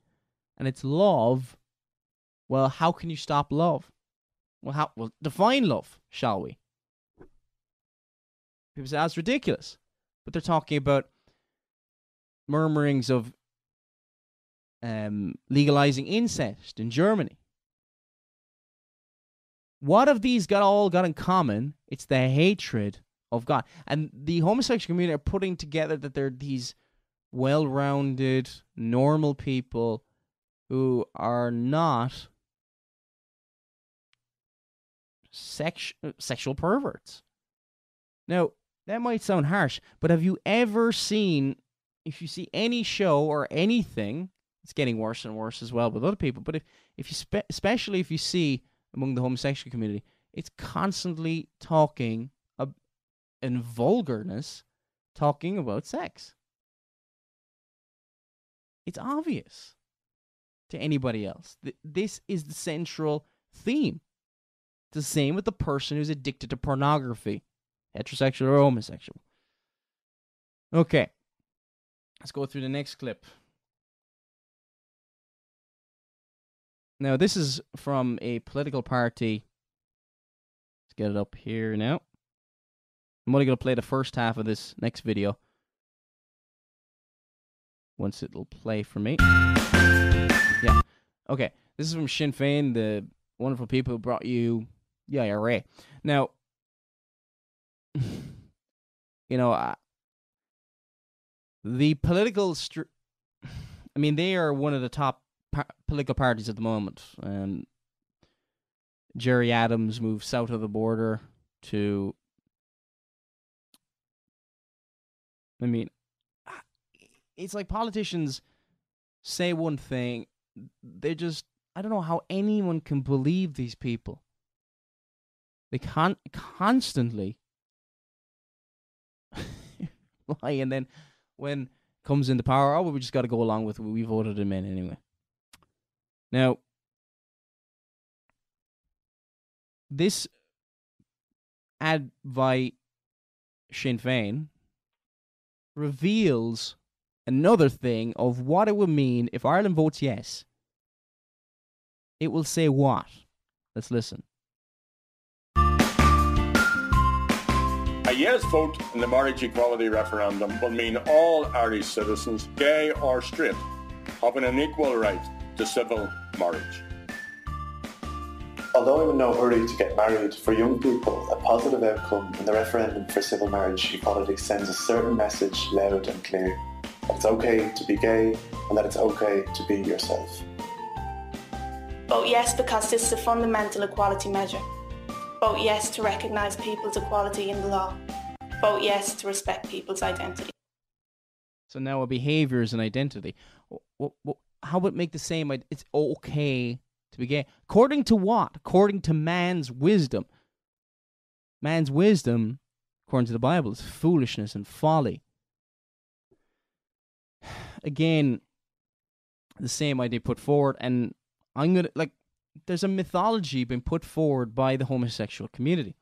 and it's love, well, how can you stop love? Well, define love, shall we? People say that's ridiculous. But they're talking about murmurings of legalizing incest in Germany. What have these all got in common? It's the hatred of God. And the homosexual community are putting together that they're these well-rounded, normal people who are not sexual perverts. Now, that might sound harsh, but have you ever seen, if you see any show or anything, it's getting worse and worse as well with other people, but if you especially if you see among the homosexual community, it's constantly talking and vulgarness talking about sex. It's obvious to anybody else. This is the central theme. It's the same with the person who's addicted to pornography, heterosexual or homosexual. Okay, let's go through the next clip. Now, this is from a political party. Let's get it up here now. I'm only going to play the first half of this next video. Once it'll play for me. Yeah. Okay. This is from Sinn Féin, the wonderful people who brought you the IRA. Now, you know, the political... I mean, they are one of the top political parties at the moment. Jerry Adams moved south of the border to... I mean, it's like politicians say one thing, they just... I don't know how anyone can believe these people. They constantly lie, and then when comes into power, oh, well, we just got to go along with it. We voted him in anyway. Now, this ad by Sinn Féin reveals another thing of what it would mean if Ireland votes yes. It will say what? Let's listen. A yes vote in the marriage equality referendum will mean all Irish citizens, gay or straight, having an equal right to civil marriage. Although I'm in no hurry to get married, for young people, a positive outcome in the referendum for civil marriage equality sends a certain message loud and clear. That it's okay to be gay and that it's okay to be yourself. Vote yes because this is a fundamental equality measure. Vote yes to recognise people's equality in the law. Vote yes to respect people's identity. So now a behaviour is an identity. How would it make the same? It's okay to be gay. According to what? According to man's wisdom. Man's wisdom, according to the Bible, is foolishness and folly. Again, the same idea put forward, and I'm going to, there's a mythology being put forward by the homosexual community.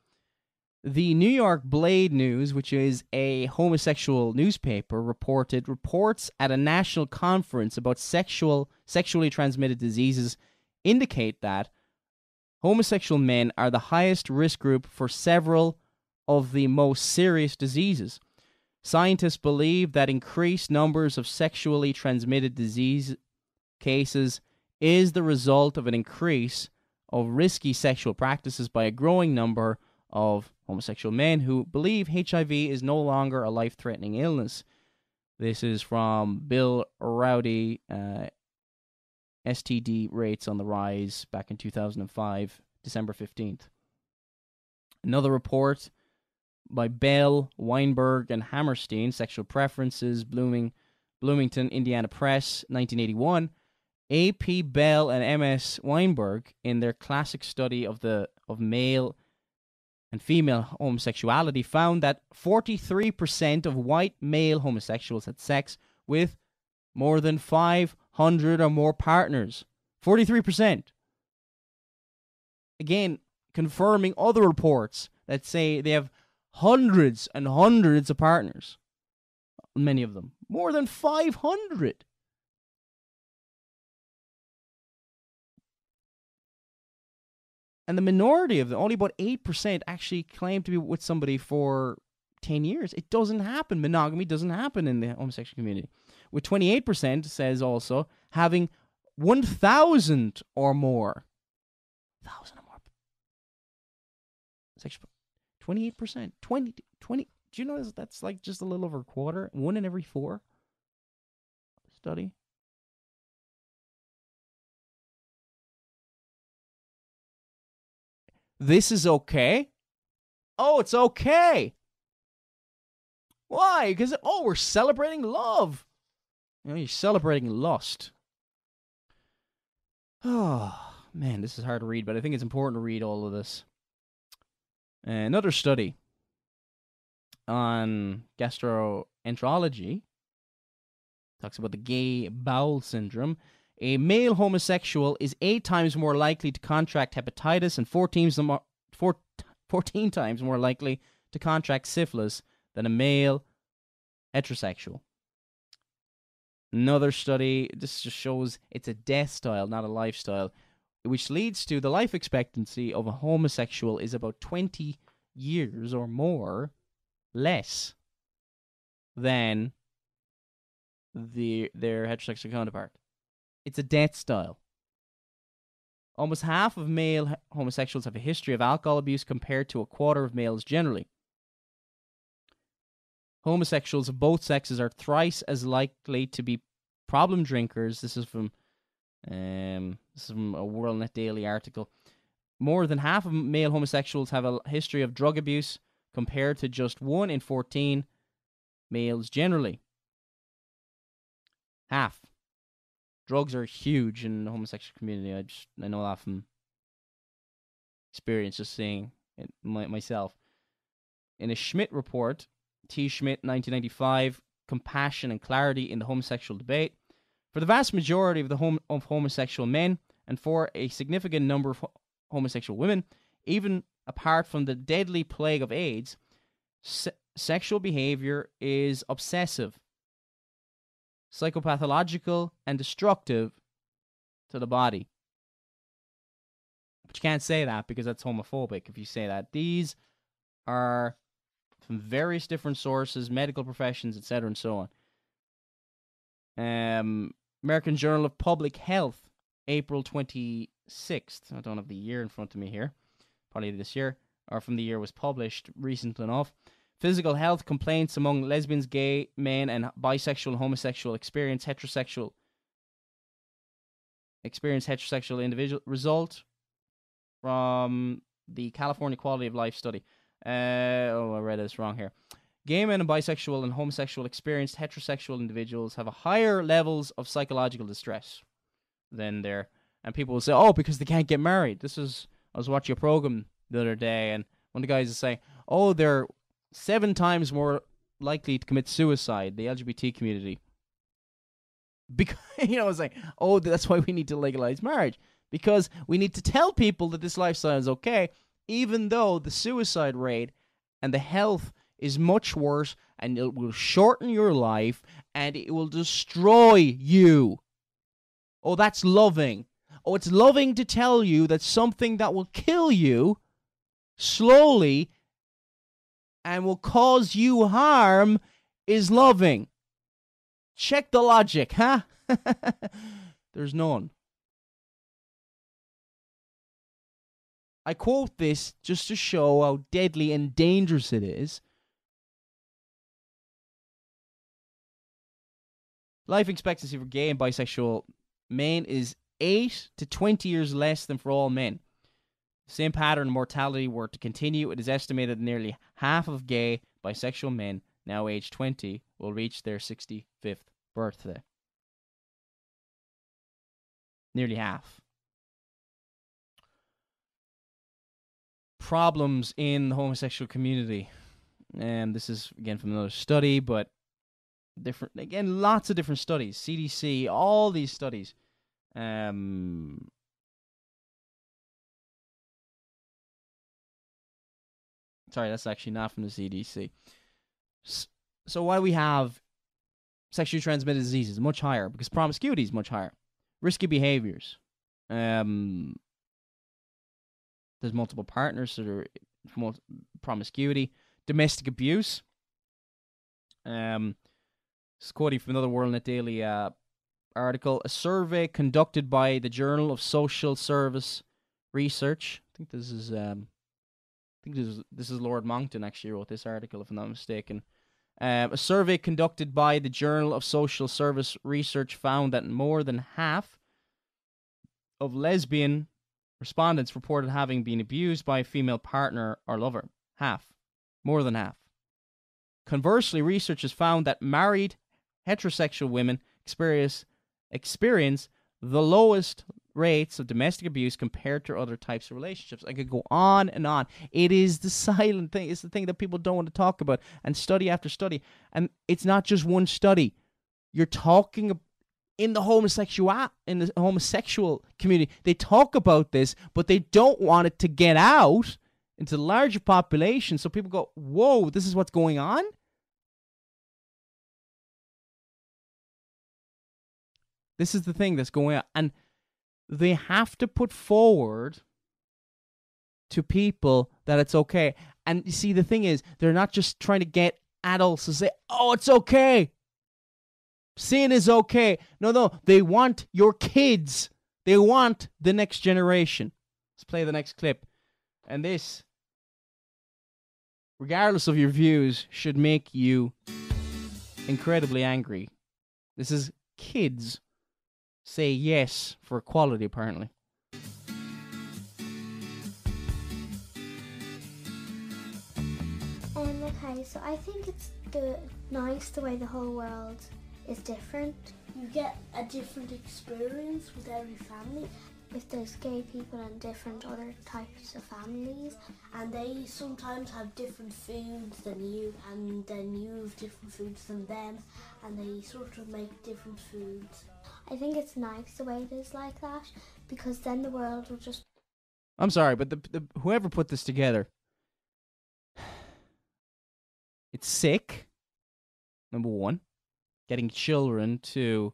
The New York Blade News, which is a homosexual newspaper, reports at a national conference about sexually transmitted diseases indicate that homosexual men are the highest risk group for several of the most serious diseases. Scientists believe that increased numbers of sexually transmitted disease cases is the result of an increase of risky sexual practices by a growing number of homosexual men who believe HIV is no longer a life-threatening illness. This is from Bill Rowdy, STD rates on the rise back in 2005, December 15th. Another report by Bell, Weinberg, and Hammerstein, Sexual Preferences, Bloomington, Indiana Press, 1981. A.P. Bell and M.S. Weinberg, in their classic study of male and female homosexuality, found that 43% of white male homosexuals had sex with more than 500 or more partners. 43%. Again, confirming other reports that say they have hundreds and hundreds of partners. Many of them. More than 500. And the minority of them, only about 8%, actually claim to be with somebody for 10 years. It doesn't happen. Monogamy doesn't happen in the homosexual community. With 28% says also having 1,000 or more. 1,000 or more. Sexual. 28%. 20. Do you know that's like just a little over a quarter? 1 in every 4 study. This is okay? Oh, it's okay. Why? Because, we're celebrating love. You're celebrating lust. Oh, man, this is hard to read, but I think it's important to read all of this. Another study on gastroenterology talks about the gay bowel syndrome. A male homosexual is 8 times more likely to contract hepatitis and 14 times more likely to contract syphilis than a male heterosexual. Another study, this just shows it's a death style, not a lifestyle, which leads to the life expectancy of a homosexual is about 20 years or more less than their heterosexual counterpart. It's a death style. Almost half of male homosexuals have a history of alcohol abuse compared to a quarter of males generally. Homosexuals of both sexes are thrice as likely to be problem drinkers. This is from a WorldNet Daily article. More than half of male homosexuals have a history of drug abuse compared to just 1 in 14 males generally. Half. Drugs are huge in the homosexual community. I know that from experience, just seeing it myself. In a Schmidt report, T. Schmidt, 1995, Compassion and Clarity in the Homosexual Debate, for the vast majority of homosexual men and for a significant number of homosexual women, even apart from the deadly plague of AIDS, sexual behavior is obsessive, psychopathological, and destructive to the body. But you can't say that because that's homophobic if you say that. These are from various different sources, medical professions, etc., and so on. American Journal of Public Health, April 26th. I don't have the year in front of me here. Probably this year, or from the year it was published, recent enough. Physical health complaints among lesbians, gay men, and bisexual and homosexual experience heterosexual individual result from the California Quality of Life Study. I read this wrong here. Gay men and bisexual and homosexual experienced heterosexual individuals have a higher levels of psychological distress than their... And people will say, oh, because they can't get married. I was watching a program the other day, and one of the guys is saying, oh, they're 7 times more likely to commit suicide, the LGBT community. Because, it's like, oh, that's why we need to legalize marriage. Because we need to tell people that this lifestyle is okay, even though the suicide rate and the health is much worse, and it will shorten your life, and it will destroy you. Oh, that's loving. Oh, it's loving to tell you that something that will kill you slowly and will cause you harm is loving. Check the logic, huh? There's none. I quote this just to show how deadly and dangerous it is. Life expectancy for gay and bisexual men is 8 to 20 years less than for all men. The same pattern of mortality were to continue, it is estimated that nearly half of gay, bisexual men, now aged 20, will reach their 65th birthday. Nearly half. Problems in the homosexual community. And this is, again, from another study, but lots of different studies. CDC, all these studies. Sorry, that's actually not from the CDC. So why we have sexually transmitted diseases much higher? Because promiscuity is much higher. Risky behaviors. There's multiple partners, so there promiscuity. Domestic abuse. This is quoting from another WorldNet Daily article. A survey conducted by the Journal of Social Service Research. I think this is Lord Monckton actually wrote this article, if I'm not mistaken. A survey conducted by the Journal of Social Service Research found that more than half of lesbian respondents reported having been abused by a female partner or lover. Half. More than half. Conversely, researchers found that married heterosexual women experience the lowest rates of domestic abuse compared to other types of relationships. I could go on and on. It is the silent thing. It's the thing that people don't want to talk about, and study after study. And it's not just one study. You're talking in the homosexual community. They talk about this, but they don't want it to get out into the larger population, so people go, whoa, this is what's going on? This is the thing that's going on. And they have to put forward to people that it's okay. And you see, the thing is, they're not just trying to get adults to say, oh, it's okay. Sin is okay. No, they want your kids. They want the next generation. Let's play the next clip. And this, regardless of your views, should make you incredibly angry. This is kids say yes for equality, apparently. Okay, so I think it's nice the way the whole world is different. You get a different experience with every family. If there's gay people and different other types of families, and they sometimes have different foods than you, and then you have different foods than them, and they sort of make different foods. I think it's nice the way it is like that, because then the world will just... I'm sorry, but whoever put this together, it's sick, number one, getting children to...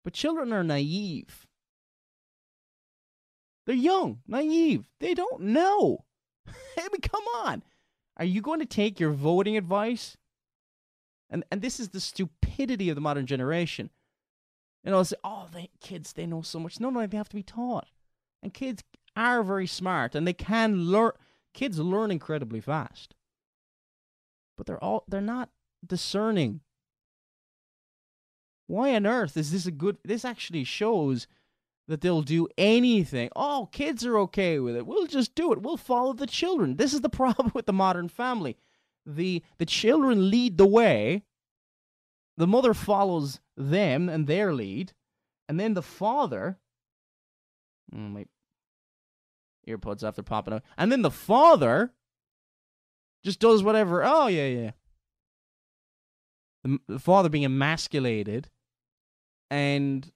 But children are naive. They're young, naive. They don't know. I mean, come on. Are you going to take your voting advice? And this is the stupidity of the modern generation. You know, say, oh, kids, they know so much. No, they have to be taught. And kids are very smart, and they can learn. Kids learn incredibly fast. But they're not discerning. Why on earth is this this actually shows that they'll do anything. Oh, kids are okay with it. We'll just do it. We'll follow the children. This is the problem with the modern family. The children lead the way. The mother follows them and their lead. And then the father... my earbuds after popping out. And then the father just does whatever. Oh, yeah. The father being emasculated and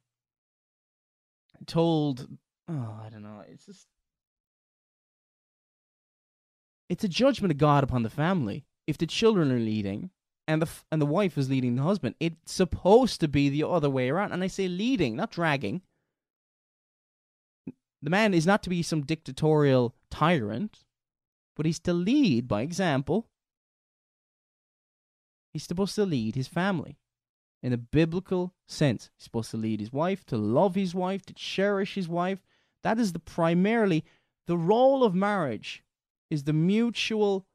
told, I don't know, it's a judgment of God upon the family. If the children are leading and the wife is leading the husband, it's supposed to be the other way around. And I say leading, not dragging. The man is not to be some dictatorial tyrant, but he's to lead by example. He's supposed to lead his family. In a biblical sense, he's supposed to lead his wife, to love his wife, to cherish his wife. That is primarily the role of marriage, is the mutual,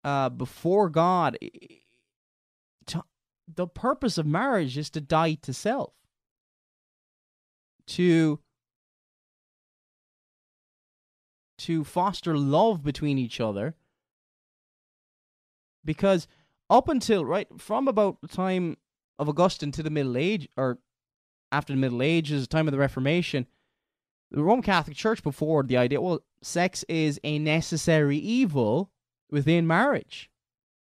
before God. The purpose of marriage is to die to self, to foster love between each other, because up until, from about the time of Augustine to the Middle Age, or after the Middle Ages, time of the Reformation, the Roman Catholic Church put forward the idea, well, sex is a necessary evil within marriage.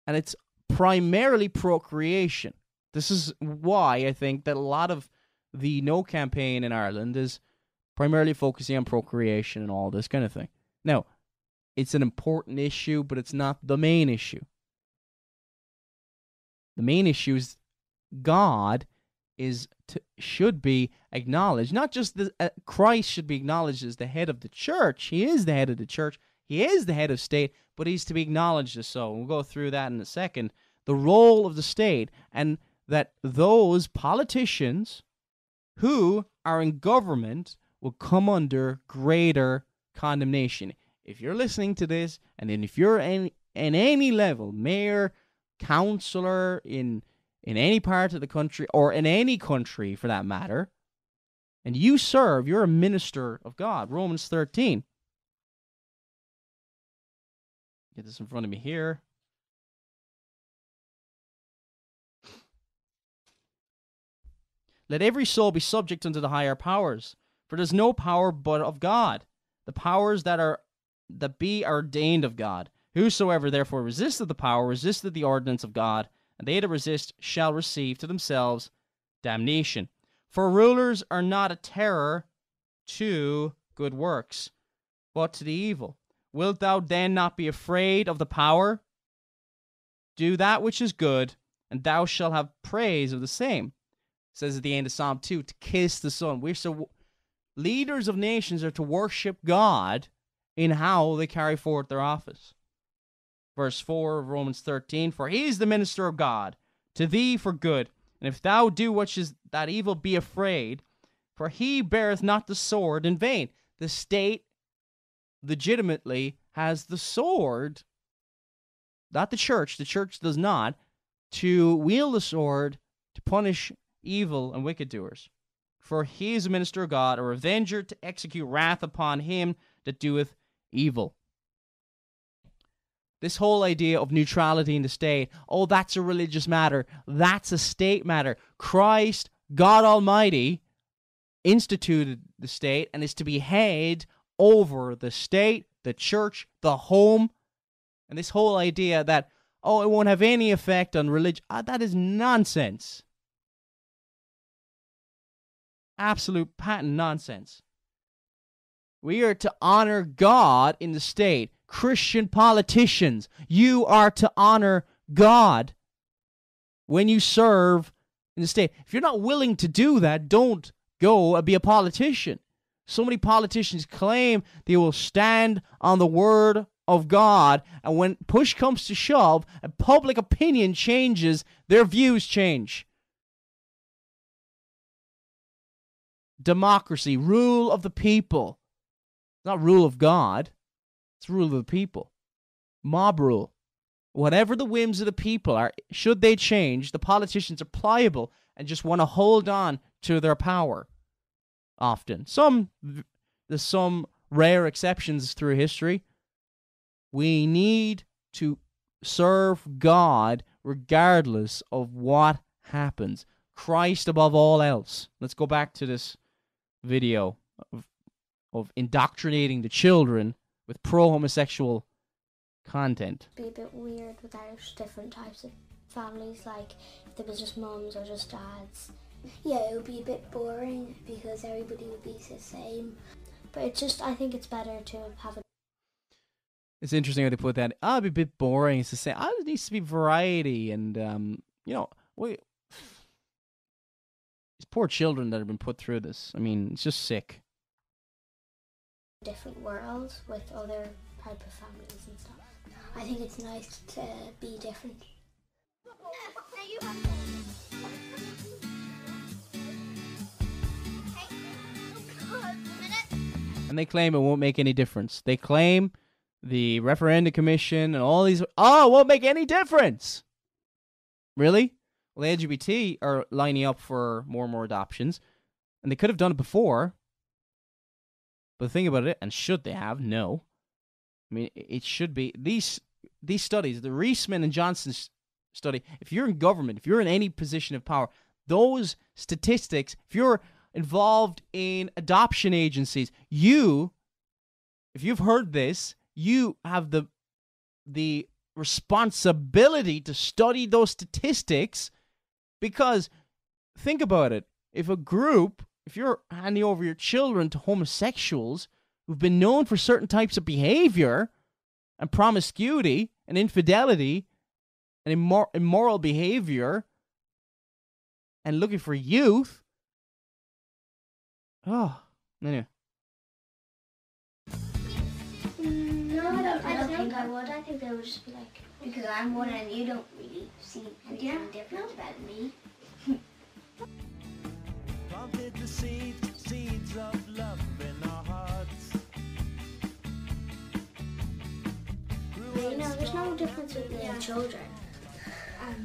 And it's primarily procreation. This is why I think that a lot of the No campaign in Ireland is primarily focusing on procreation and all this kind of thing. Now, it's an important issue, but it's not the main issue. The main issue is God should be acknowledged. Not just Christ should be acknowledged as the head of the church. He is the head of the church. He is the head of state, but he's to be acknowledged as so. We'll go through that in a second. The role of the state, and that those politicians who are in government will come under greater condemnation. If you're listening to this, and then if you're in any level, mayor, councillor in any part of the country, or in any country for that matter, and you're a minister of God. Romans 13. Get this in front of me here. Let every soul be subject unto the higher powers, for there's no power but of God. The powers that be ordained of God. Whosoever therefore resisteth the power, resisteth the ordinance of God, and they that resist shall receive to themselves damnation. For rulers are not a terror to good works, but to the evil. Wilt thou then not be afraid of the power? Do that which is good, and thou shalt have praise of the same. It says at the end of Psalm 2, to kiss the Son. Leaders of nations are to worship God in how they carry forth their office. Verse 4 of Romans 13, for he is the minister of God, to thee for good. And if thou do what is that evil, be afraid, for he beareth not the sword in vain. The state legitimately has the sword, not the church does not, to wield the sword to punish evil and wicked doers. For he is a minister of God, a revenger to execute wrath upon him that doeth evil. This whole idea of neutrality in the state, oh, that's a religious matter, that's a state matter. Christ, God Almighty, instituted the state and is to be head over the state, the church, the home. And this whole idea that, oh, it won't have any effect on religion, that is nonsense. Absolute patent nonsense. We are to honor God in the state. Christian politicians, you are to honor God when you serve in the state. If you're not willing to do that, don't go and be a politician. So many politicians claim they will stand on the word of God, and when push comes to shove and public opinion changes, their views change. Democracy, rule of the people. It's not rule of God. It's rule of the people. Mob rule. Whatever the whims of the people are, should they change, the politicians are pliable and just want to hold on to their power. Often. There's some rare exceptions through history. We need to serve God regardless of what happens. Christ above all else. Let's go back to this video of indoctrinating the children with pro-homosexual content. It'd be a bit weird without different types of families, like if there was just mums or just dads. Yeah, it would be a bit boring because everybody would be the same. But it's just, I think it's better to have a... It's interesting how they put that. It'd be a bit boring. It's the same. There needs to be variety and, these poor children that have been put through this. I mean, it's just sick. Different world with other type of families and stuff. I think it's nice to be different. And they claim it won't make any difference. They claim the referendum commission and all these, it won't make any difference. Really? Well, the LGBT are lining up for more and more adoptions, and they could have done it before. But the thing about it, and should they have? No. I mean, it should be. These studies, the Reisman and Johnson study, if you're in government, if you're in any position of power, those statistics, if you're involved in adoption agencies, if you've heard this, you have the responsibility to study those statistics, because think about it. If you're handing over your children to homosexuals who've been known for certain types of behavior and promiscuity and infidelity and immoral behavior and looking for youth, anyway. No, I don't think I would. I think they would just be like, because I'm one and you don't really see anything different about me. Planted the seeds of love in our hearts. There's no difference with the children.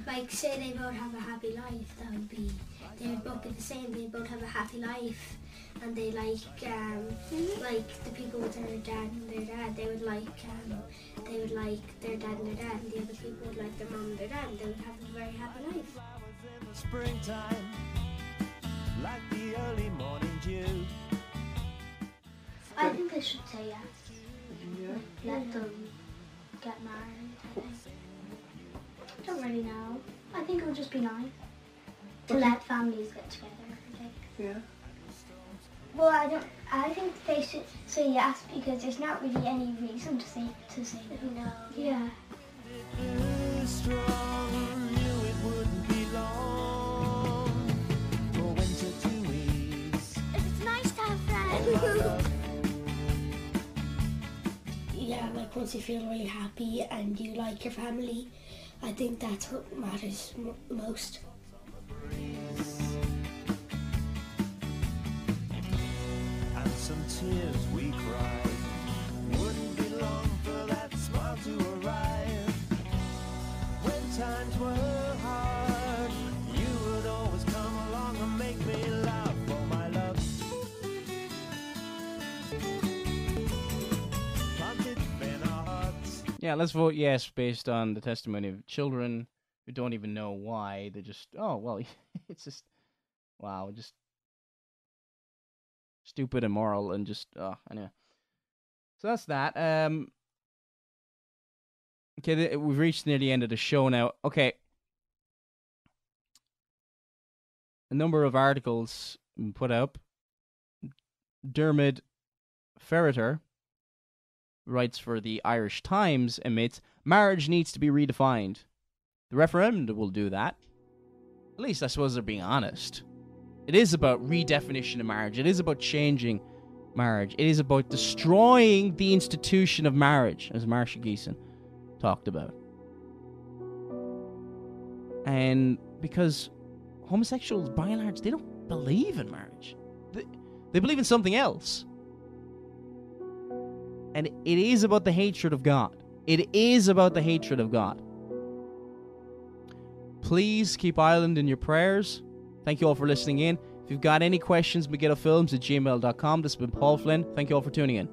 Like, say they both have a happy life, that would be, they would both be the same, they both have a happy life. And they like the people with their dad and their dad, they would like their dad and their dad, and the other people would like their mom and their dad, and they would have a very happy life. Springtime, like the early morning dew. I think they should say yes. Let them get married, I think. Don't really know. I think it would just be nice to let families get together, I think. Yeah. Well, I think they should say yes because there's not really any reason to say no. Yeah. Strong, knew it wouldn't be long for winter to ease. It's nice to have friends. Yeah, like once you feel really happy and you like your family, I think that's what matters most. And some tears we cried. Wouldn't be long for that smile to arrive. When times were hard, you would always come along and make me laugh, oh my love. Planted in our hearts. Yeah, let's vote yes based on the testimony of children who don't even know why. They just, oh, well, it's just, wow, just stupid, immoral, and just, anyway. So that's that. Okay, we've reached near the end of the show now. Okay. A number of articles put up. Dermot Ferreter writes for the Irish Times, admits marriage needs to be redefined. The referendum will do that. At least I suppose they're being honest. It is about redefinition of marriage. It is about changing marriage. It is about destroying the institution of marriage, as Marcia Geeson talked about. And because homosexuals, by and large, they don't believe in marriage. They believe in something else. And it is about the hatred of God. It is about the hatred of God. Please keep Ireland in your prayers. Thank you all for listening in. If you've got any questions, megidofilms@gmail.com. This has been Paul Flynn. Thank you all for tuning in.